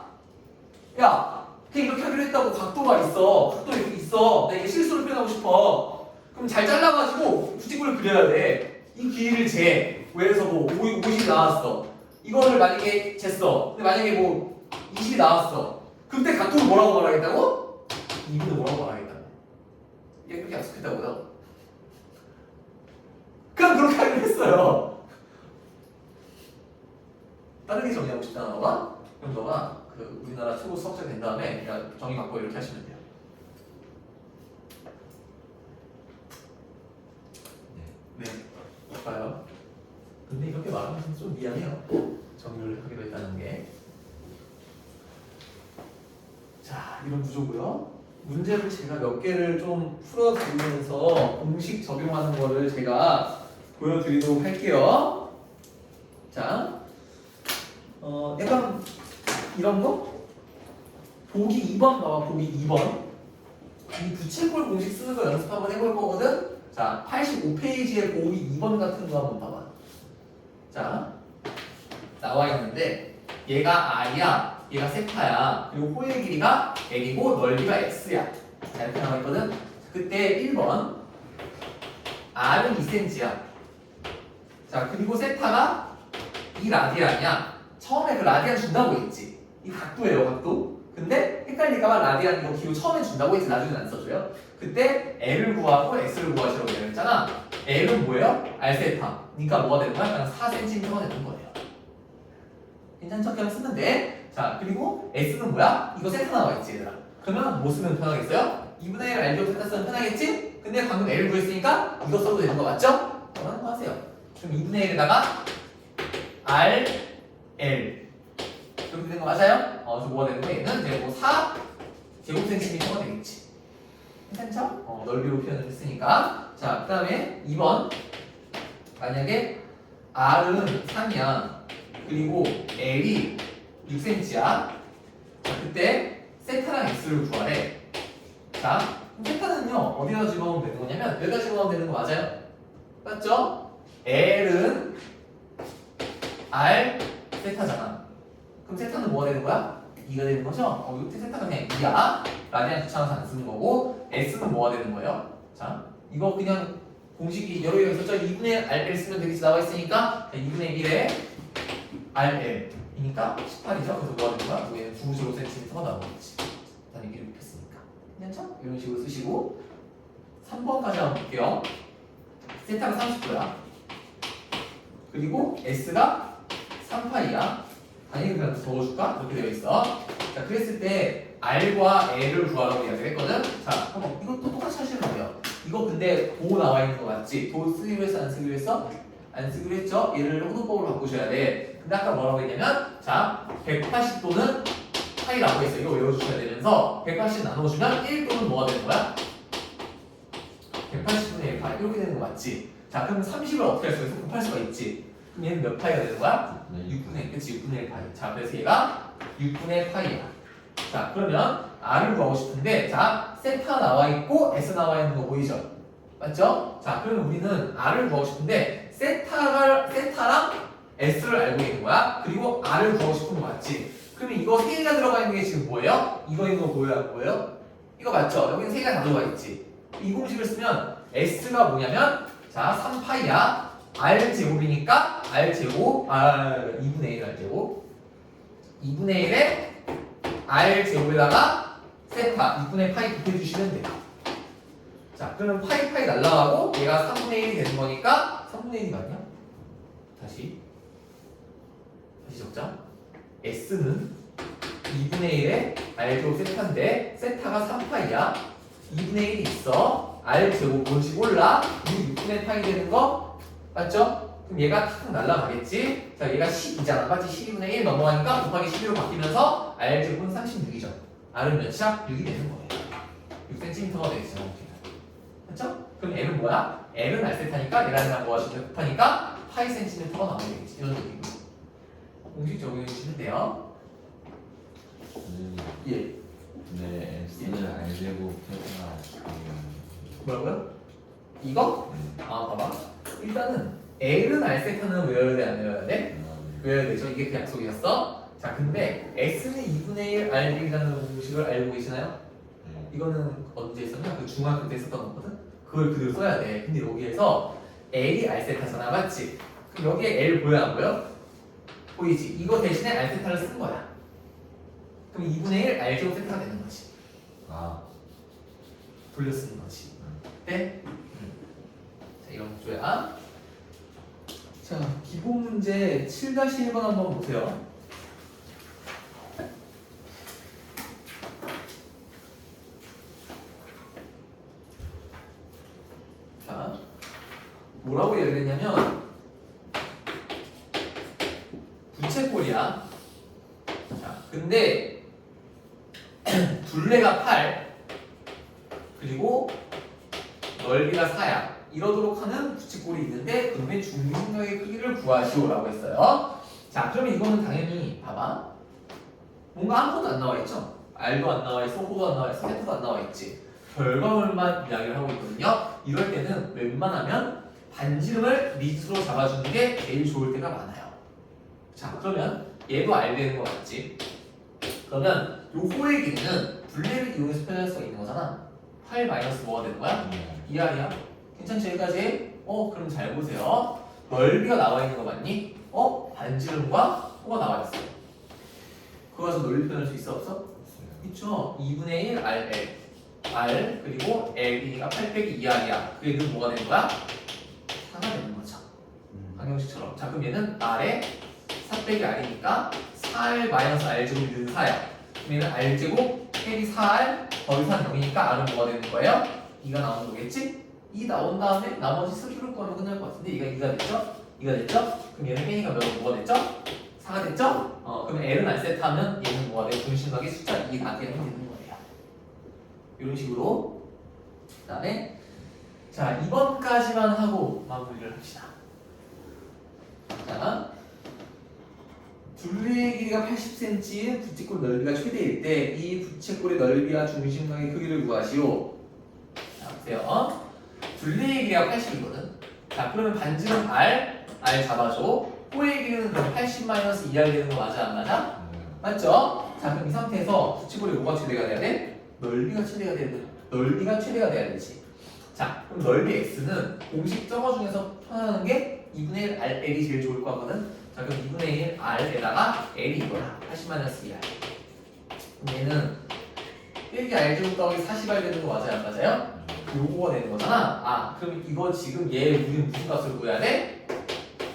야, 그냥 이렇게 하기로 했다고 각도가 있어. 각도 이렇게 있어. 나 이게 실수를 표현하고 싶어. 그럼 잘 잘라가지고 주tik구를 그려야 돼. 이 길이를 재. 왜에서 뭐 50이 나왔어. 이거를 만약에 쟀어. 근데 만약에 뭐 20이 나왔어. 그때 각도를 뭐라고 말하겠다고? 2분의 뭐라고 말하겠다고. 얘 그렇게 약속했다고요? 그냥 그렇게 하기로 했어요. 다르게 정리하고 싶다 너가? 그럼 너가 그 우리나라 최고 수학자 된 다음에 그냥 정의 갖고 이렇게 하시면 돼요. 네. 봐요. 근데 이렇게 말하면 좀 미안해요. 정리를 하기로 했다는 게. 자, 이런 구조고요. 문제를 제가 몇 개를 좀 풀어드리면서 공식 적용하는 거를 제가 보여드리도록 할게요. 자, 약간 이런 거? 보기 2번 봐봐. 보기 2번. 이 부채꼴 공식 쓰는 거 연습 한번 해볼 거거든. 자, 85페이지에 보기 2번 같은 거 한번 봐봐. 자, 나와 있는데 얘가 R이야, 얘가 세타야. 그리고 호의 길이가 L이고 넓이가 X야. 자, 이렇게 나와 있거든. 그때 1번 R은 2cm야. 자, 그리고 세타가 2라디안이야. 처음에 그 라디안 준다고 했지. 이 각도예요, 각도. 근데 헷갈릴까봐 라디안 이거 기호 처음에 준다고 했지. 나중에 안 써줘요. 그때 L을 구하고 X를 구하시라고 했잖아. L은 뭐예요? R세타. 그러니까 뭐가 되는 거야? 그냥 4cm가 되는 거예요. 괜찮죠? 그냥 쓰면 돼. 자, 그리고 S는 뭐야? 이거 세타 나와 있지, 얘들아. 그러면 뭐 쓰면 편하겠어요? 2분의 1 R제곱 세타 쓰면 편하겠지? 근데 방금 L을 구했으니까 이거 써도 되는 거 맞죠? 원하는 거 하세요. 그럼 2분의 1에다가 R, L 이렇게 되는 거 맞아요? 그래서 뭐가 되는 거야? 얘는 이제 뭐 4 제곱센티미터가 되겠지. 괜찮죠? 넓이로 표현을 했으니까. 자, 그 다음에 2번. 만약에 R은 3이야. 그리고 L이 6cm야. 자, 그때 세타랑 X를 구하래. 자, 그럼 세타는요, 어디다 집어넣으면 되는 거냐면, 여기다 집어넣으면 되는 거 맞아요? 맞죠? L은 R 세타잖아. 그럼 세타는 뭐가 되는 거야? 2가 되는 거죠? 이때 세타가 그냥 2야. 라디안 귀찮아서 안 쓰는 거고, S는 뭐가 되는 거예요? 자, 이거 그냥 공식이 여러 개가 있었죠? 2분의 RL 쓰면 되겠지 나와 있으니까 2분의 1에 RL 이니까 18이죠? 그래서 뭐가 되는 거야? 얘는 95cm가 나오겠지. 단위기 이렇게 했으니까. 괜찮죠? 이런 식으로 쓰시고 3번까지 한번 볼게요. 세타가 30도야. 그리고 S가 3파이야. 단위를 그냥 적어줄까? 이렇게 되어 있어. 자, 그랬을 때 R과 L을 구하라고 이야기를 했거든. 자, 한번 이것도 똑같이 하시면 돼요. 이거 근데 도 나와 있는 거 맞지? 도 쓰기로 했어? 안 쓰기로 했어? 안 쓰기로 했죠? 얘를 호도법으로 바꾸셔야 돼. 근데 아까 뭐라고 했냐면 자 180도는 파이라고 했어. 이거 외워주셔야 되면서 180 나눠주면 1도는 뭐가 되는 거야? 180분의 1 파. 이렇게 되는 거 맞지? 자 그럼 30을 어떻게 할 수가 있어? 곱할 수가 있지. 그럼 얘는 몇 파이가 되는 거야? 6분의 1. 그치 6분의 1 파이. 자 그래서 얘가 6분의 1 파이야. 자 그러면 R을 구하고 싶은데 자 세타 나와 있고 S 나와 있는 거 보이죠? 맞죠? 자 그러면 우리는 R을 구하고 싶은데 세타랑 S를 알고 있는 거야. 그리고 R을 구하고 싶은 거 맞지? 그러면 이거 세 개가 들어가 있는 게 지금 뭐예요? 이거 있는 거 보여요? 안 보여요? 이거 맞죠? 여기는 세 개가 다 들어가 있지. 이 공식을 쓰면 S가 뭐냐면 자 3파이야. R 제곱이니까 R 제곱 2분의 1 R 제곱 2분의 1에 R 제곱에다가 세타 6분의 파이 곱해주시면 돼요. 자 그러면 파이 날라가고 얘가 3분의 1이 되는 거니까 3분의 1이 맞냐? 다시 적자. S는 2분의 1에 R 제곱 세타인데 세타가 3파이야. 2분의 1이 있어. R 제곱 뭔지 몰라. 이 6분의 파이 되는 거 맞죠? 그럼 얘가 탁 날라가겠지? 자 얘가 10이잖아. 맞지? 12분의 1 넘어가니까 곱하기 12로 바뀌면서 R 제곱은 36이죠. R은 몇이야? 6이 되는 거예요. 6cm가 되겠죠. 맞죠? 그럼 L은 뭐야? L은 R세타니까 L이랑 뭐가 곱하니까 파이 cm가 나오게 되겠지. 이런 느낌으로 공식 적용해 주시면 돼요. 예. 네, S는 R제곱 세타 뭐라고요? 이거? 아 봐봐. 일단은 L은 R세타는 외워야 돼? 안 외워야 돼? 외워야 되죠. 이게 그 약속이었어. 자 근데 S는 2분의 1 R이라는 공식을 알고 계시나요? 이거는 언제 했었냐? 그 중학교 때 썼던 거거든? 그걸 그대로 써야 돼. 근데 여기에서 L이 R세타잖아. 맞지? 그럼 여기에 L 보여 안 보여? 보이지? 이거 대신에 R세타를 쓴 거야. 그럼 2분의 1 R제곱 세타가 되는 거지. 아, 돌려 쓰는 거지. 네? 자 이런 문제야. 자 기본 문제 7-1번 한번 보세요. 자 뭐라고 얘기했냐면 부채꼴이야. 자 근데 둘레가 8 그리고 넓이가 4야. 이러도록 하는 부채꼴이 있는데 그놈의 중심각의 크기를 구하시오라고 했어요. 자 그러면 이거는 당연히 봐봐. 뭔가 아무것도 안 나와 있죠? R도 안 나와 있어, 호도 안 나와 있어, 세타도 안 나와 있지. 결과물만 이야기를 하고 있거든요. 이럴 때는 웬만하면 반지름을 밑으로 잡아주는 게 제일 좋을 때가 많아요. 자 그러면 얘도 R 되는 거 맞지? 그러면 요 호의 길이는 분례를 이용해서 표현할 수가 있는 거잖아. 8 마이너스 뭐가 되는 거야? 2R이야. 괜찮지 여기까지? 그럼 잘 보세요. 넓이가 나와 있는 거 맞니? 반지름과 호가 나와 있어. 그거 가서 넓이 표현할 수 있어 없어? 있죠. 2분의 1 R 그리고 L이니까 8 빼기 2R이야. 그 얘는 뭐가 되는 거야? 4가 되는 거죠. 방정식처럼. 자 그럼 얘는 R에 4 빼기 R이니까 4R 마이너스 R 제곱이 4야. 그럼 얘는 R 제곱 빼기 4R 더 이상 0이니까 R은 뭐가 되는 거예요? 2가 나오는 거겠지? 2 나온 다음에 나머지 수기로 구하면 끝날 것 같은데 얘가 2가 됐죠? 2가 됐죠? 그럼 얘는 K가 뭐가 됐죠? 4가 됐죠? 그럼 L은 R세타 하면 얘는 뭐가 돼요? 중심각의 숫자 2 나게 하면 되는 거예요. 이런 식으로. 그 다음에 자 2번까지만 하고 마무리를 합시다. 자 둘레의 길이가 80cm인 부채꼴 넓이가 최대일 때 이 부채꼴의 넓이와 중심각의 크기를 구하시오. 자 보세요. 둘레의 길이가 80이거든. 자 그러면 반지름 R 잡아줘. 호의 길이는 그럼 80-2R 되는 거 맞아 안 맞아? 맞죠? 자 그럼 이 상태에서 부채꼴이 뭐가 최대가 돼야 돼? 넓이가 최대가 돼야 되지. 자 그럼 넓이 X는 공식 저거 중에서 표현하는 게 2분의 1 L이 제일 좋을 거 같거든. 자 그럼 2분의 1 R에다가 L이 이거야. 80-2R. 그럼 얘는 1기 R 제곱 더하기 40R 되는 거 맞아요 안 맞아요? 요거가 되는 거잖아. 그럼 이거 지금 얘 우리는 무슨 값을 구해야 돼?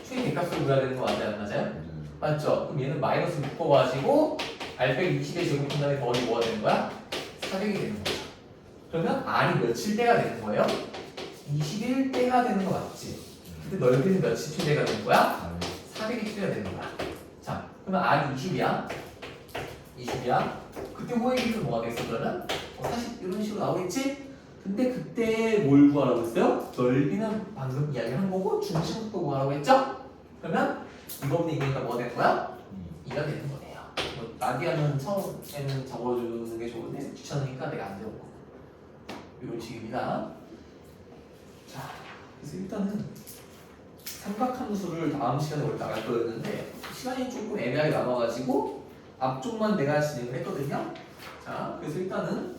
최대값을 구해야 되는 거 맞아요 안 맞아요? 맞죠? 그럼 얘는 마이너스 묶어가지고 R 빼기 20에 제곱한 다음에 더하기 뭐가 되는 거야? 400이 되는 거죠. 그러면 R이 며칠 대가 되는 거예요? 21대가 되는 거 맞지? 근데 넓이는 며칠 대가 되는 거야? 420대가 되는 거야. 자, 그러면 R이 20이야. 20이야. 그때 호의 길이는 뭐가 되겠어, 그러면? 40 이런 식으로 나오겠지? 근데 그때 뭘 구하라고 했어요? 넓이는 방금 이야기한 거고 중심도 구하라고 했죠? 그러면 이거보다 이거니까 뭐가 되는 거야? 2가 되는 거네요. 뭐 라디안은 처음에는 적어주는 게 좋은데 귀찮으니까 내가 안 적고 이런 식입니다. 자, 그래서 일단은 삼각함수를 다음 시간에 원래 나갈 거였는데 시간이 조금 애매하게 남아가지고 앞쪽만 내가 진행을 했거든요. 자, 그래서 일단은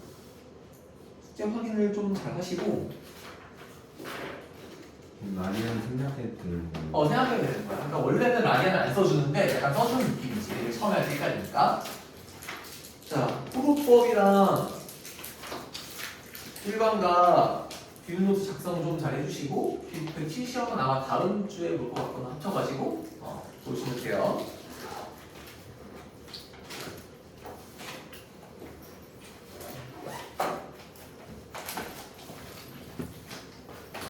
숙제 확인을 좀 잘 하시고 라디안 생략해도 생각해야 되는 거야. 그러니까 원래는 라디안을 안 써주는데 약간 써주는 느낌이지. 얘를 처음에 할 때 헷갈리니까. 자, 호루법이랑 일반과 비율노트 작성 좀 잘 해주시고 그 시험은 아마 다음 주에 볼 것 같거나 합쳐가지고 보시면 돼요.